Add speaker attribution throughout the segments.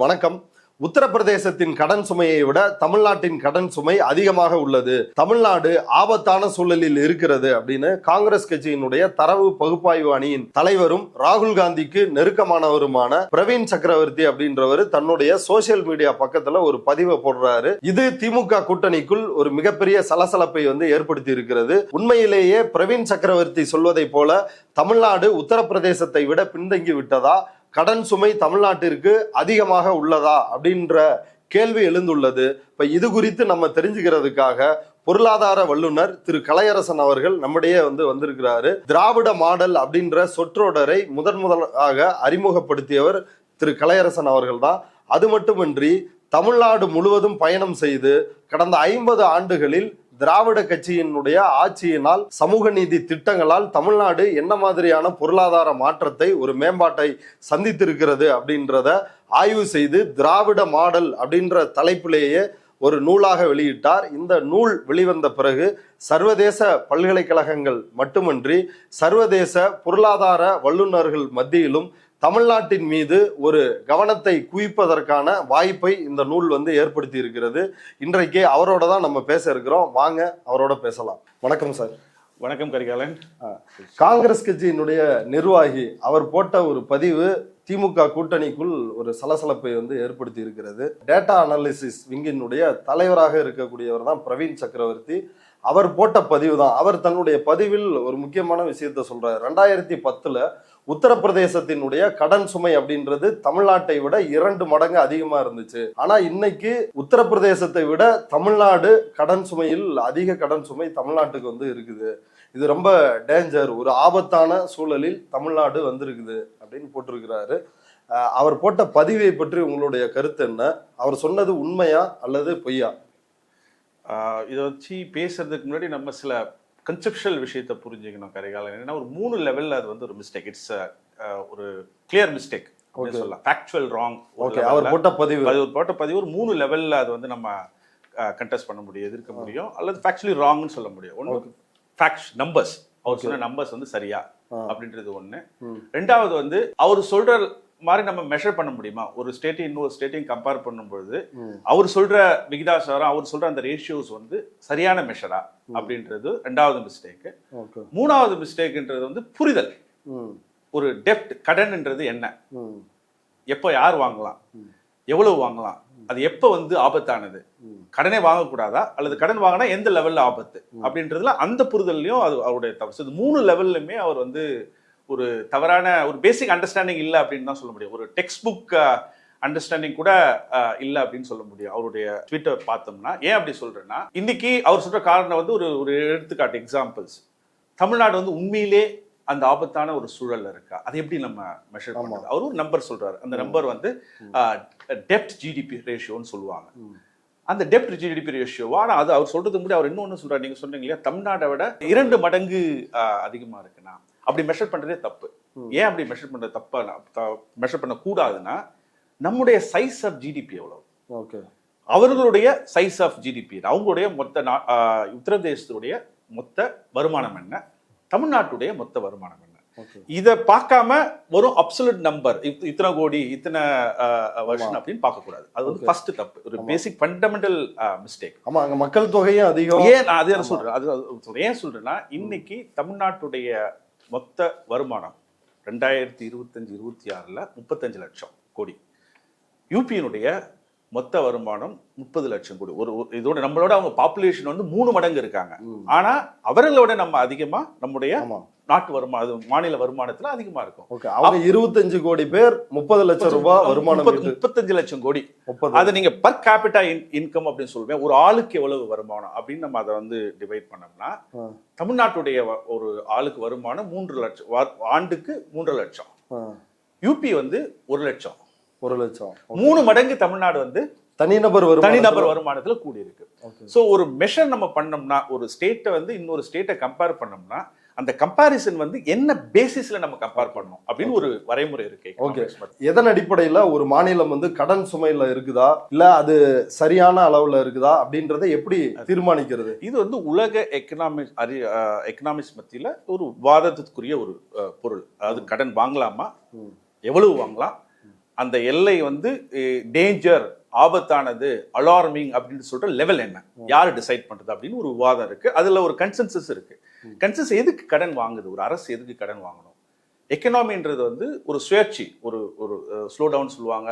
Speaker 1: வணக்கம். உத்தரப்பிரதேசத்தின் கடன் சுமையை விட தமிழ்நாட்டின் கடன் சுமை அதிகமாக உள்ளது, தமிழ்நாடு ஆபத்தான சூழலில் இருக்கிறது அப்படின்னு காங்கிரஸ் கட்சியினுடைய தரவு பகுப்பாய்வு அணியின் தலைவரும் ராகுல் காந்திக்கு நெருக்கமானவருமான பிரவீன் சக்கரவர்த்தி அப்படின்றவர் தன்னுடைய சோசியல் மீடியா பக்கத்துல ஒரு பதிவை போடுறாரு. இது திமுக கூட்டணிக்குள் ஒரு மிகப்பெரிய சலசலப்பை ஏற்படுத்தி இருக்கிறது. உண்மையிலேயே பிரவீன் சக்கரவர்த்தி சொல்வதை போல தமிழ்நாடு உத்தரப்பிரதேசத்தை விட பின்தங்கி விட்டதா, கடன் சுமை தமிழ்நாட்டிற்கு அதிகமாக உள்ளதா அப்படின்ற கேள்வி எழுந்துள்ளது. இப்ப இது குறித்து நம்ம தெரிஞ்சுக்கிறதுக்காக பொருளாதார வல்லுநர் திரு கலையரசன் அவர்கள் நம்முடைய வந்திருக்கிறாரு. திராவிட மாடல் அப்படின்ற சொற்றொடரை முதலாக அறிமுகப்படுத்தியவர் திரு கலையரசன் அவர்கள் தான். அது மட்டுமின்றி தமிழ்நாடு முழுவதும் பயணம் செய்து கடந்த 50 ஆண்டுகளில் திராவிட கட்சியினுடைய ஆட்சியினால் சமூக நீதி திட்டங்களால் தமிழ்நாடு என்ன மாதிரியான பொருளாதார மாற்றத்தை, ஒரு மேம்பாட்டை சந்தித்திருக்கிறது அப்படின்றத ஆய்வு செய்து திராவிட மாடல் அப்படின்ற தலைப்பிலேயே ஒரு நூலாக வெளியிட்டார். இந்த நூல் வெளிவந்த பிறகு சர்வதேச பல்கலைக்கழகங்கள் மட்டுமன்றி சர்வதேச பொருளாதார வல்லுநர்கள் மத்தியிலும் தமிழ்நாட்டின் மீது ஒரு கவனத்தை குவிப்பதற்கான வாய்ப்பை இந்த நூல் ஏற்படுத்தி இருக்கிறது. இன்றைக்கு அவரோட தான் நம்ம பேச இருக்கிறோம். வாங்க அவரோட பேசலாம். வணக்கம் சார்.
Speaker 2: வணக்கம் கரிகாலன்.
Speaker 1: காங்கிரஸ் கட்சியினுடைய நிர்வாகி அவர் போட்ட ஒரு பதிவு திமுக கூட்டணிக்குள் ஒரு சலசலப்பை ஏற்படுத்தி இருக்கிறது. டேட்டா அனாலிசிஸ் விங்கினுடைய தலைவராக இருக்கக்கூடியவர் தான் பிரவீன் சக்கரவர்த்தி. அவர் போட்ட பதிவு தான். அவர் தன்னுடைய பதிவில் ஒரு முக்கியமான விஷயத்த சொல்றாரு. 2010 உத்தரப்பிரதேசத்தினுடைய கடன் சுமை அப்படின்றது தமிழ்நாட்டை விட 2 மடங்கு அதிகமா இருந்துச்சு. ஆனா இன்னைக்கு உத்தரப்பிரதேசத்தை விட தமிழ்நாடு கடன் சுமையில் அதிக கடன் சுமை தமிழ்நாட்டுக்கு இருக்குது. இது ரொம்ப டேஞ்சர், ஒரு ஆபத்தான சூழலில் தமிழ்நாடு வந்திருக்குது அப்படின்னு போட்டிருக்கிறாரு. அவர் போட்ட பதிவை பற்றி உங்களுடைய கருத்து என்ன? அவர் சொன்னது உண்மையா அல்லது பொய்யா?
Speaker 2: இதை வச்சு பேசுறதுக்கு முன்னாடி நம்ம சில கன்செப்ஷுவல் விஷயத்தை புரிஞ்சுக்கணும் கரிகாலன். ஏன்னா ஒரு 3 லெவலில் அது ஒரு மிஸ்டேக். இட்ஸ் ஒரு கிளியர் மிஸ்டேக் அப்படின்னு சொல்லலாம். Factual wrong.
Speaker 1: அவர் போட்ட
Speaker 2: பதிவு ஒரு 3 லெவலில் அது நம்ம கண்டெஸ்ட் பண்ண முடியும், எதிர்க்க முடியும், அல்லது ஃபேக்சுவலி ராங்னு சொல்ல முடியும். ஒன்று ஃபேக்ட் நம்பர்ஸ், அவர் சொன்ன நம்பர்ஸ் சரியா அப்படின்றது ஒன்று. ரெண்டாவது அவர் சொல்ற மாதிரி நம்ம மெஷர் பண்ண முடியுமா? ஒரு ஸ்டேட்டையும் இன்னொரு ஸ்டேட்டையும் கம்பேர் பண்ணும்பொழுது அவர் சொல்ற விகிதாசாரம், அவர் சொல்ற அந்த ரேஷியோஸ் சரியான மெஷரா அப்படின்றது ரெண்டாவது மிஸ்டேக். மூணாவது மிஸ்டேக்ன்றது புரிதல். ஒரு டெப்ட், கடன்ன்றது என்ன, எப்போ யார் வாங்கலாம், எவ்வளவு வாங்கலாம், அது எப்போ ஆபத்தானது, கடனே வாங்கக்கூடாதா அல்லது கடன் வாங்கினா எந்த லெவல்ல ஆபத்து அப்படின்றதுல அந்த புரிதல்லையும் அது அவருடைய தவறு. 3 லெவல்லுமே அவர் ஒரு தவறான ஒரு பேசிக் அண்டர்ஸ்டாண்டிங் இல்லை அப்படின்னு தான் சொல்ல முடியும். ஒரு டெக்ஸ்ட் புக் அண்டர்ஸ்டாண்டிங் கூட இல்லை அப்படின்னு சொல்ல முடியும். அவருடைய ட்விட்டர் பார்த்தோம்னா ஏன் அப்படி சொல்றேன்னா, இன்னைக்கு அவர் சொல்ற காரணம் ஒரு எடுத்துக்காட்டு எக்ஸாம்பிள்ஸ். தமிழ்நாடு உண்மையிலே அந்த ஆபத்தான ஒரு சூழல்ல இருக்கா, அதை எப்படி நம்ம மெஷர் பண்ணுறது? அவர் ஒரு நம்பர் சொல்றாரு. அந்த நம்பர் டெப்ட் ஜிடிபி ரேஷியோன்னு சொல்லுவாங்க. அந்த டெப்ட் ஜிடிபி ரேஷியோவா? ஆனால் அது அவர் சொல்றது முன்னாடி அவர் இன்னொன்று சொல்றாரு. நீங்க சொன்னீங்க இல்லையா, தமிழ்நாட்டை விட 2 மடங்கு அதிகமா இருக்குன்னா அப்படி மெஷர் பண்றதே தப்பு. ஏன் அப்படி மெஷர் பண்றது தப்பா மெஷர் பண்ண கூடாதுன்னா, நம்முடைய சைஸ் ஆஃப் ஜிடிபி எவ்வளவு, அவர்களுடைய சைஸ் ஆஃப் ஜிடிபி, அவங்களுடைய மொத்த உத்தரப்பிரதேசத்துடைய மொத்த வருமானம் என்ன, தமிழ்நாட்டுடைய மொத்த வருமானம் என்ன, இதை பார்க்காம ஒரு அப்சல்யூட் நம்பர் இத்தனை கோடி இத்தனை வருஷம் அப்படின்னு பார்க்கக்கூடாது. அது ஃபர்ஸ்ட் தப்பு, ஒரு பேசிக் ஃபண்டமெண்டல் மிஸ்டேக்.
Speaker 1: ஆமா, அங்க மக்கள் தொகையும் அதிகம்.
Speaker 2: ஏன் அதே சொல்றேன், அது ஏன் சொல்றேன்னா, இன்னைக்கு தமிழ்நாட்டுடைய மொத்த வருமானம் 2025-26 35 லட்சம் கோடி. யூபியினுடைய மொத்த வருமானம் 30 லட்சம் கோடி. இதோட நம்மளோட அவங்க பாப்புலேஷன் 3 மடங்கு இருக்காங்க. ஆனா அவர்களோட நம்ம அதிகமா நம்முடைய நாட்டு வருமானம், மாநில வருமானத்துல அதிகமா இருக்கும்.
Speaker 1: அவங்க 25 கோடி பேர் 30 லட்சம் ரூபாய் வருமானம்,
Speaker 2: 35 லட்சம் கோடி. அதை நீங்க பர் கேபிட்டா இன்கம் அப்படின்னு சொல்லுவேன். ஒரு ஆளுக்கு எவ்வளவு வருமானம் அப்படின்னு நம்ம அதை டிவைட் பண்ணோம்னா, தமிழ்நாட்டுடைய ஒரு ஆளுக்கு வருமானம் 3 லட்சம், ஆண்டுக்கு 3 லட்சம். யூபி 1 லட்சம். 3 மடங்கு தமிழ்நாடு தனிநபர் வருமானத்துல கூடி இருக்கு. சோ ஒரு மெஷர் நம்ம பண்ணோம்னா, ஒரு ஸ்டேட்டை இன்னொரு ஸ்டேட்டை கம்பேர் பண்ணோம்னா, அந்த கம்பாரிசன் என்ன பேசிஸ்ல நம்ம கம்பேர் பண்ணணும் அப்படின்னு ஒரு வரைமுறை இருக்கு.
Speaker 1: ஓகே, எதன் அடிப்படையில ஒரு மாநிலம் கடன் சுமையில இருக்குதா இல்ல அது சரியான அளவுல இருக்குதா அப்படின்றத எப்படி தீர்மானிக்கிறது?
Speaker 2: இது உலக எக்கனாமிக்ஸ் மத்தியில ஒரு வாதத்துக்குரிய ஒரு பொருள். அதாவது கடன் வாங்கலாமா, எவ்வளவு வாங்கலாம், அந்த எல்லை வந்து டேஞ்சர், ஆபத்தானது, அலார்மிங் அப்படின்னு சொல்ற லெவல் என்ன, யாரு டிசைட் பண்றது அப்படின்னு ஒரு விவாதம் இருக்கு. அதுல ஒரு கன்சென்சஸ் இருக்கு. கன்சென்சஸ் எதுக்கு கடன் வாங்குது, ஒரு அரசு எதுக்கு கடன் வாங்கணும்? எக்கனாமின்றது வந்து ஒரு சுழற்சி, ஒரு ஒரு ஸ்லோ டவுன் சொல்லுவாங்க,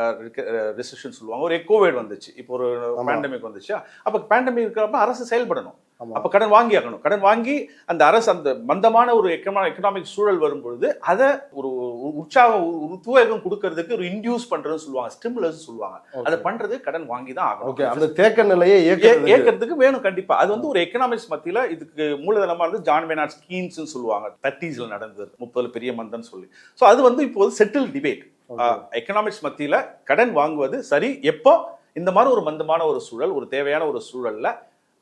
Speaker 2: ரிசெஷன் சொல்லுவாங்க, ஒரு கோவிட் வந்துச்சு, இப்போ ஒரு பேண்டமிக் வந்துச்சு. அப்ப பேண்டமிக் இருக்கிறப்ப அரசு செயல்படணும், அப்ப கடன் வாங்கி ஆகணும். கடன் வாங்கி அந்த அரசு அந்த மந்தமான ஒரு எக்கனாமிக் சூழல் வரும்பொழுது அதை ஒரு உற்சாகம், உத்வேகம் கொடுக்கறதுக்கு ஒரு இன்டியூஸ் பண்றதுன்னு சொல்லுவாங்க, ஸ்டிமுலஸ் சொல்லுவாங்க. அதை பண்றது கடன் வாங்கி தான் ஆகணும்.
Speaker 1: அந்த தேக்க நிலையை
Speaker 2: ஏற்கிறதுக்கு வேணும் கண்டிப்பா. அது வந்து ஒரு எக்கனாமிக்ஸ் மத்தியில இதுக்கு மூலதனமா இருந்து ஜான் மேனார்ட் ஸ்கீன்ஸ் சொல்லுவாங்க, 30s நடந்தது, 30 பெரிய மந்தன் சொல்லி. ஸோ அது வந்து இப்போ செட்டில் டிபேட். எக்கனாமிக்ஸ் மத்தியில கடன் வாங்குவது சரி எப்போ, இந்த மாதிரி ஒரு மந்தமான ஒரு சூழல், ஒரு தேவையான ஒரு சூழல்ல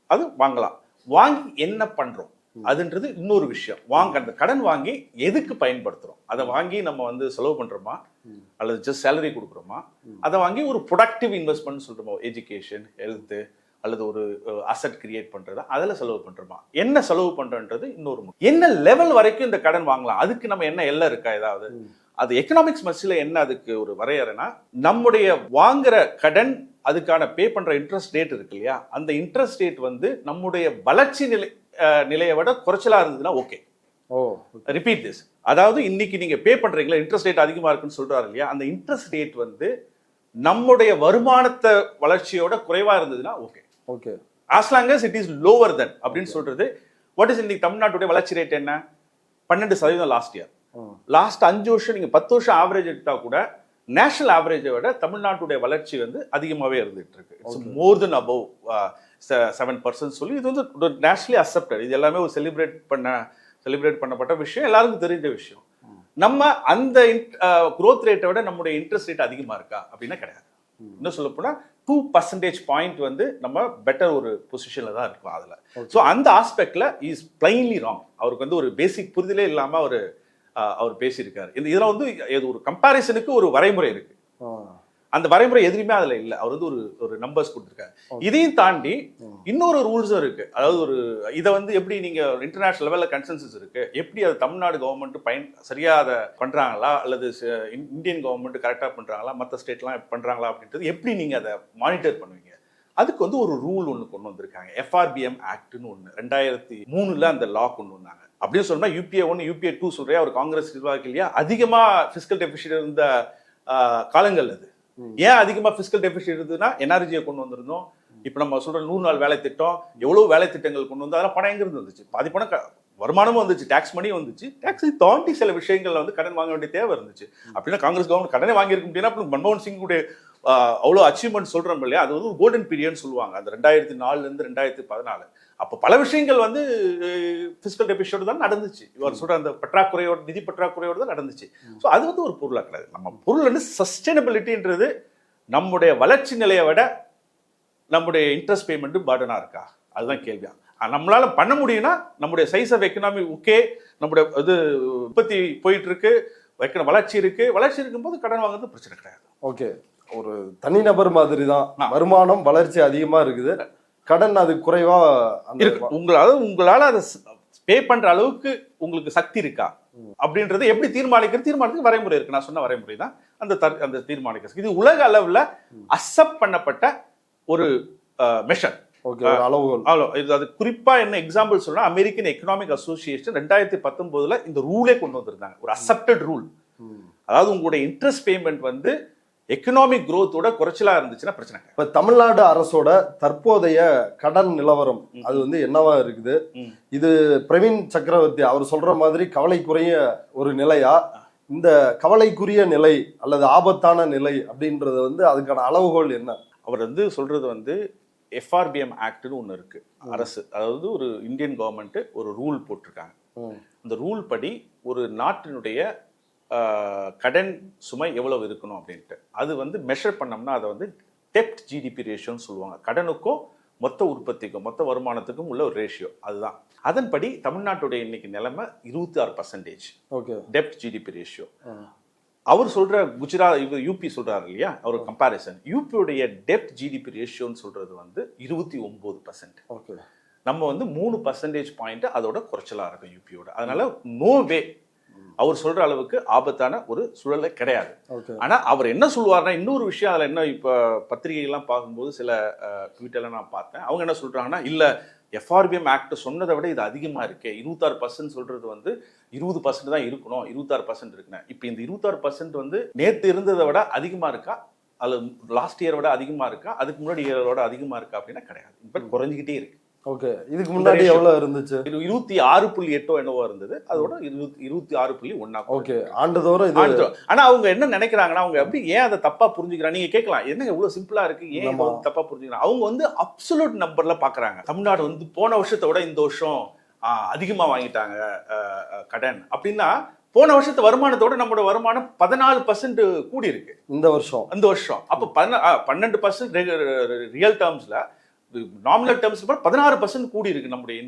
Speaker 2: அது வாங்கலாம். வாங்கி என்ன பண்றோம் அதுன்றது இன்னொரு விஷயம். அந்த கடன் வாங்கி எதுக்கு பயன்படுத்துறோம், அதை வாங்கி நம்ம வந்து செலவு பண்றோமா அல்லது ஜஸ்ட் சேலரி கொடுக்குறோமா, அதை வாங்கி ஒரு ப்ரொடக்டிவ் இன்வெஸ்ட்மெண்ட் சொல்றோமோ, எஜுகேஷன், ஹெல்த் அல்லது ஒரு அசெட் கிரியேட் பண்றதா, அதில் செலவு பண்றோமா, என்ன செலவு பண்றன்றது இன்னொரு. என்ன லெவல் வரைக்கும் இந்த கடன் வாங்கலாம், அதுக்கு நம்ம என்ன எல்லை இருக்கா ஏதாவது? அது எக்கனாமிக்ஸ் மத்தியில என்ன அதுக்கு ஒரு வரையறைனா, நம்முடைய வாங்குற கடன் அதுக்கான பே பண்ற இன்ட்ரெஸ்ட் ரேட் இருக்கு இல்லையா, அந்த இன்ட்ரெஸ்ட் ரேட் வந்து நம்முடைய வளர்ச்சி நிலையை விட குறைச்சலா இருந்ததுன்னா ஓகே. Repeat this. அதாவது இன்னைக்கு நீங்க பே பண்றீங்களா, இன்ட்ரெஸ்ட் ரேட் அதிகமா இருக்குன்னு சொல்றாரு இல்லையா, அந்த இன்ட்ரெஸ்ட் ரேட் வந்து நம்முடைய வருமானத்தை வளர்ச்சியோட குறைவா இருந்ததுன்னா okay.
Speaker 1: Okay,
Speaker 2: as long as it is lower than அப்படின்னு சொல்றது. வாட் இஸ் இன்னைக்கு தமிழ்நாட்டுடைய வளர்ச்சி ரேட் என்ன? 12% லாஸ்ட் இயர். லாஸ்ட் 5 வருஷம் நீங்க 10 வருஷம் ஆவரேஜ் எடுத்தா கூட நேஷனல் ஆவரேஜை விட தமிழ்நாட்டுடைய வளர்ச்சி வந்து அதிகமாகவே இருந்துட்டு இருக்கு. இட்ஸ் மோர் தென் அபவ் 7% சொல்லி இது வந்து நேஷனலி அக்செப்டட். இது எல்லாமே ஒரு செலிப்ரேட் பண்ணப்பட்ட விஷயம், எல்லாருக்கும் தெரிஞ்ச விஷயம். நம்ம அந்த குரோத் ரேட்டை விட நம்முடைய இன்ட்ரெஸ்ட் ரேட் அதிகமா இருக்கா அப்படின்னா கிடையாது. இன்னும் சொல்ல போனா 2% பாயிண்ட் வந்து நம்ம பெட்டர் ஒரு பொசிஷன்ல தான் இருக்கும் அதுல. ஸோ அந்த ஆஸ்பெக்ட்ல இஸ் பிளைன்லி ராங். அவருக்கு வந்து ஒரு பேசிக் புரிதலே இல்லாம அவர் பேசியிருக்காரு. இதுல வந்து ஒரு கம்பாரிசனுக்கு ஒரு வரைமுறை இருக்கு, அந்த வரைமுறை எதுவுமே அதுல இல்ல. அவர் வந்து ஒரு நம்பர்ஸ் கொடுத்துருக்காரு. இதையும் தாண்டி இன்னொரு ரூல்ஸும் இருக்கு. அதாவது இதை வந்து எப்படி நீங்க இன்டர்நேஷனல் லெவல்ல கன்சென்சஸ் இருக்கு, எப்படி அது தமிழ்நாடு கவர்மெண்ட் சரியா அதை பண்றாங்களா அல்லது இந்தியன் கவர்மெண்ட் கரெக்டா பண்றாங்களா, மற்ற ஸ்டேட்லாம் பண்றாங்களா அப்படின்றது எப்படி நீங்க அதை மானிட்டர் பண்ணுவீங்க? அதுக்கு வந்து ஒரு ரூல் ஒன்று கொண்டு வந்திருக்காங்க, FRBM ஆக்ட்னு ஒன்று. 2003 அந்த லா கொண்டு வந்தாங்க. அப்படின்னு சொன்னா UPA 1 UPA 2 சொல்றேன், அவர் காங்கிரஸ் நிர்வாகி இல்லையா, அதிகமா பிஸ்கல் டெபிசிட் இருந்த காலங்கள் அது. ஏன் அதிகமா பிஸ்கல் டெபிசிட் இருந்ததுன்னா NRG கொண்டு வந்திருந்தோம். இப்ப நம்ம சொல்ற 100 நாள் வேலை திட்டம், எவ்வளவு வேலை திட்டங்கள் கொண்டு வந்து அதெல்லாம் பணம் எங்க இருந்து வந்துச்சு? பாதி பணம் வருமானமும் வந்துச்சு, டாக்ஸ் மணியும் வந்துச்சு. டாக்ஸை தாண்டி சில விஷயங்கள்ல வந்து கடன் வாங்க வேண்டிய தேவை இருந்துச்சு. அப்படின்னா காங்கிரஸ் கவர்மெண்ட் கடனை வாங்கியிருக்க முடியும்னா மன்மோகன் சிங்குடைய அவ்வளோ அச்சீவ்மெண்ட் சொல்றோம் இல்லையா, அது வந்து கோல்டன் பீரியட்னு சொல்லுவாங்க. அந்த 2004 இருந்து 2014 அப்போ பல விஷயங்கள் வந்து பிஸ்கல் டெபிசிட் தான் நடந்துச்சு. இவர் சொல்ற அந்த பற்றாக்குறையோட, நிதி பற்றாக்குறையோடு தான் நடந்துச்சு. ஸோ அது வந்து ஒரு பொருளாக கிடையாது. நம்ம பொருள் வந்து சஸ்டைனபிலிட்டின்றது நம்முடைய வளர்ச்சி நிலையை விட நம்முடைய இன்ட்ரெஸ்ட் பேமெண்ட் பர்டனா இருக்கா, அதுதான் கேள்வி. நம்மளால பண்ண முடியும்னா நம்முடைய சைஸ் ஆஃப் எக்கனாமி ஓகே, நம்முடைய இது உற்பத்தி போயிட்டு இருக்கு, வளர்ச்சி இருக்கும்போது கடன் வாங்குறது பிரச்சனை கிடையாது.
Speaker 1: ஓகே, ஒரு தனிநபர் மாதிரி தான், வருமானம் வளர்ச்சி அதிகமா இருக்குது, கடன் அது குறைவா
Speaker 2: இருக்கு. உங்களால அதை பே பண்ற அளவுக்கு உங்களுக்கு சக்தி இருக்கா அப்படின்றது எப்படி தீர்மானிக்கிறது வரைமுறை இருக்கு. நான் சொன்ன வரைமுறை தான் அந்த தீர்மானிக்கிறது. இது உலக அளவுல அக்செப்ட் பண்ணப்பட்ட ஒரு மெஷர், அது குறிப்பா என்ன எக்ஸாம்பிள் சொன்னா, அமெரிக்கன் எக்கனாமிக் அசோசியேஷன் 2019 இந்த ரூலே கொண்டு வந்திருந்தாங்க, ஒரு அக்செப்டட் ரூல். அதாவது உங்களுடைய இன்ட்ரெஸ்ட் பேமெண்ட் வந்து எக்கனாமிக் growth-ஓட குறைச்சலா இருந்துச்சுன்னா பிரச்சனை.
Speaker 1: இப்ப தமிழ்நாடு அரசோட தற்போதைய கடன் நிலவரம் அது வந்து என்னவா இருக்குது? இது பிரவீன் சக்கரவர்த்தி அவர் சொல்ற மாதிரி கவலைக்குரிய ஒரு நிலையா, இந்த கவலைக்குரிய நிலை அல்லது ஆபத்தான நிலை அப்படின்றது வந்து அதுக்கான அளவுகோல் என்ன?
Speaker 2: அவர் வந்து சொல்றது வந்து FRBM ஆக்ட்னு ஒன்று இருக்கு, அரசு, அதாவது ஒரு இந்தியன் கவர்மெண்ட் ஒரு ரூல் போட்டிருக்காங்க. அந்த ரூல் படி ஒரு நாட்டினுடைய கடன் சுமை எவ்வளவு இருக்கணும் அப்படின்ட்டு அது வந்து மெஷர் பண்ணோம்னா அதை வந்து டெப்ட் GDP ரேஷியோன்னு சொல்லுவாங்க. கடனுக்கும் மொத்த உற்பத்திக்கும் மொத்த வருமானத்துக்கும் உள்ள ஒரு ரேஷியோ அதுதான். அதன்படி தமிழ்நாட்டுடைய இன்னைக்கு நிலைமை 26% டெப்ட் GDP ரேஷியோ. அவர் சொல்ற குஜராத், யூபி சொல்றாரு இல்லையா, அவர் கம்பாரிசன், யூபியோடைய டெப்ட் GDP ரேஷியோன்னு சொல்றது வந்து 29%. நம்ம வந்து 3% பாயிண்ட் அதோட குறைச்சலா இருக்கும் யூபியோட. அதனால நோ வே அவர் சொல்ற அளவுக்கு ஆபத்தான ஒரு சூழலே கிடையாது.
Speaker 1: ஓகே.
Speaker 2: ஆனா அவர் என்ன சொல்லுவாருன்னா, இன்னொரு விஷயம் அதுல என்ன, இப்ப பத்திரிகைகள்லாம் பார்க்கும்போது சில ட்வீட்டெல்லாம் நான் பார்த்தேன். அவங்க என்ன சொல்றாங்கன்னா, இல்ல எஃப்ஆர்பிஎம் ஆக்ட் சொன்னதை விட இது அதிகமா இருக்கு, 26% சொல்றது வந்து 20% தான் இருக்கணும், 26% இருக்குன்னு. இப்போ இந்த 26% வந்து நேத்து இருந்ததை விட அதிகமா இருக்கா, அல்லது லாஸ்ட் இயர் விட அதிகமா இருக்கா, அதுக்கு முன்னாடி இயரோட அதிகமா இருக்கா அப்படின்னா கிடையாது. இப்போ குறைஞ்சிக்கிட்டே இருக்கு.
Speaker 1: ஓகே. இதுக்கு முன்னாடி எவ்வளவு இருந்துச்சு?
Speaker 2: 26.8 என்னவோ இருந்தது, அதோட 26.1.
Speaker 1: ஓகே. ஆண்டுதோறும் இது.
Speaker 2: ஆனா அவங்க என்ன நினைக்கிறாங்கன்னா, அவங்க எப்படி ஏன் அதை தப்பா புரிஞ்சுக்கிறாங்க நீங்க கேட்கலாம், என்ன இவ்வளவு சிம்பிளா இருக்கு, ஏன் இதை தப்பா புரிஞ்சுக்கிறாங்க? அவங்க வந்து அப்சல்யூட் நம்பர்ல பாக்குறாங்க. தமிழ்நாடு வந்து போன வருஷத்தை விட இந்த வருஷம் அதிகமா வாங்கிட்டாங்க கடன் அப்படின்னா, போன வருஷத்து வருமானத்தோட நம்மளோட வருமானம் 14% கூடி இருக்கு இந்த வருஷம். அப்ப 12% ரியல் டேர்ம்ஸ்ல, நாமினல் டேர்ம்ஸ்ல 16% கூடி இருக்கு நம்முடைய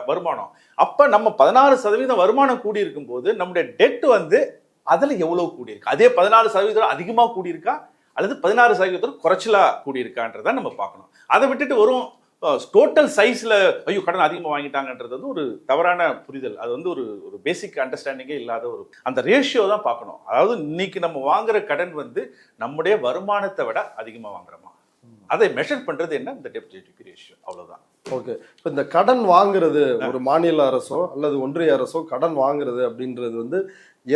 Speaker 2: வருமானம். அப்ப நம்ம 16% வருமானம் கூடி இருக்கும் போது நம்முடைய டெட் வந்து அதுல எவ்வளவு கூடி இருக்கு? அதே 14% அதிகமா கூடி இருக்கா அல்லது 16% குறைச்சலா கூடி இருக்கான்றத நம்ம பார்க்கணும். அதை விட்டுட்டு வரும் டோட்டல் சைஸ்ல ஐயோ கடன் அதிகமாக வாங்கிட்டாங்கன்றது வந்து ஒரு தவறான புரிதல். அது வந்து ஒரு பேசிக் அண்டர்ஸ்டாண்டிங்கே இல்லாத ஒரு அந்த ரேஷியோ தான் பார்க்கணும். அதாவது இன்னைக்கு நம்ம வாங்குற கடன் வந்து நம்முடைய வருமானத்தை விட அதிகமாக வாங்குறோமா, அதை மெஷர் பண்றது என்ன, இந்த டெப்ட் ஜிடிபி ரேஷியோ, அவ்வளவுதான்.
Speaker 1: ஓகே. இப்போ இந்த கடன் வாங்குறது, ஒரு மாநில அரசோ அல்லது ஒன்றிய அரசோ கடன் வாங்குறது அப்படின்றது வந்து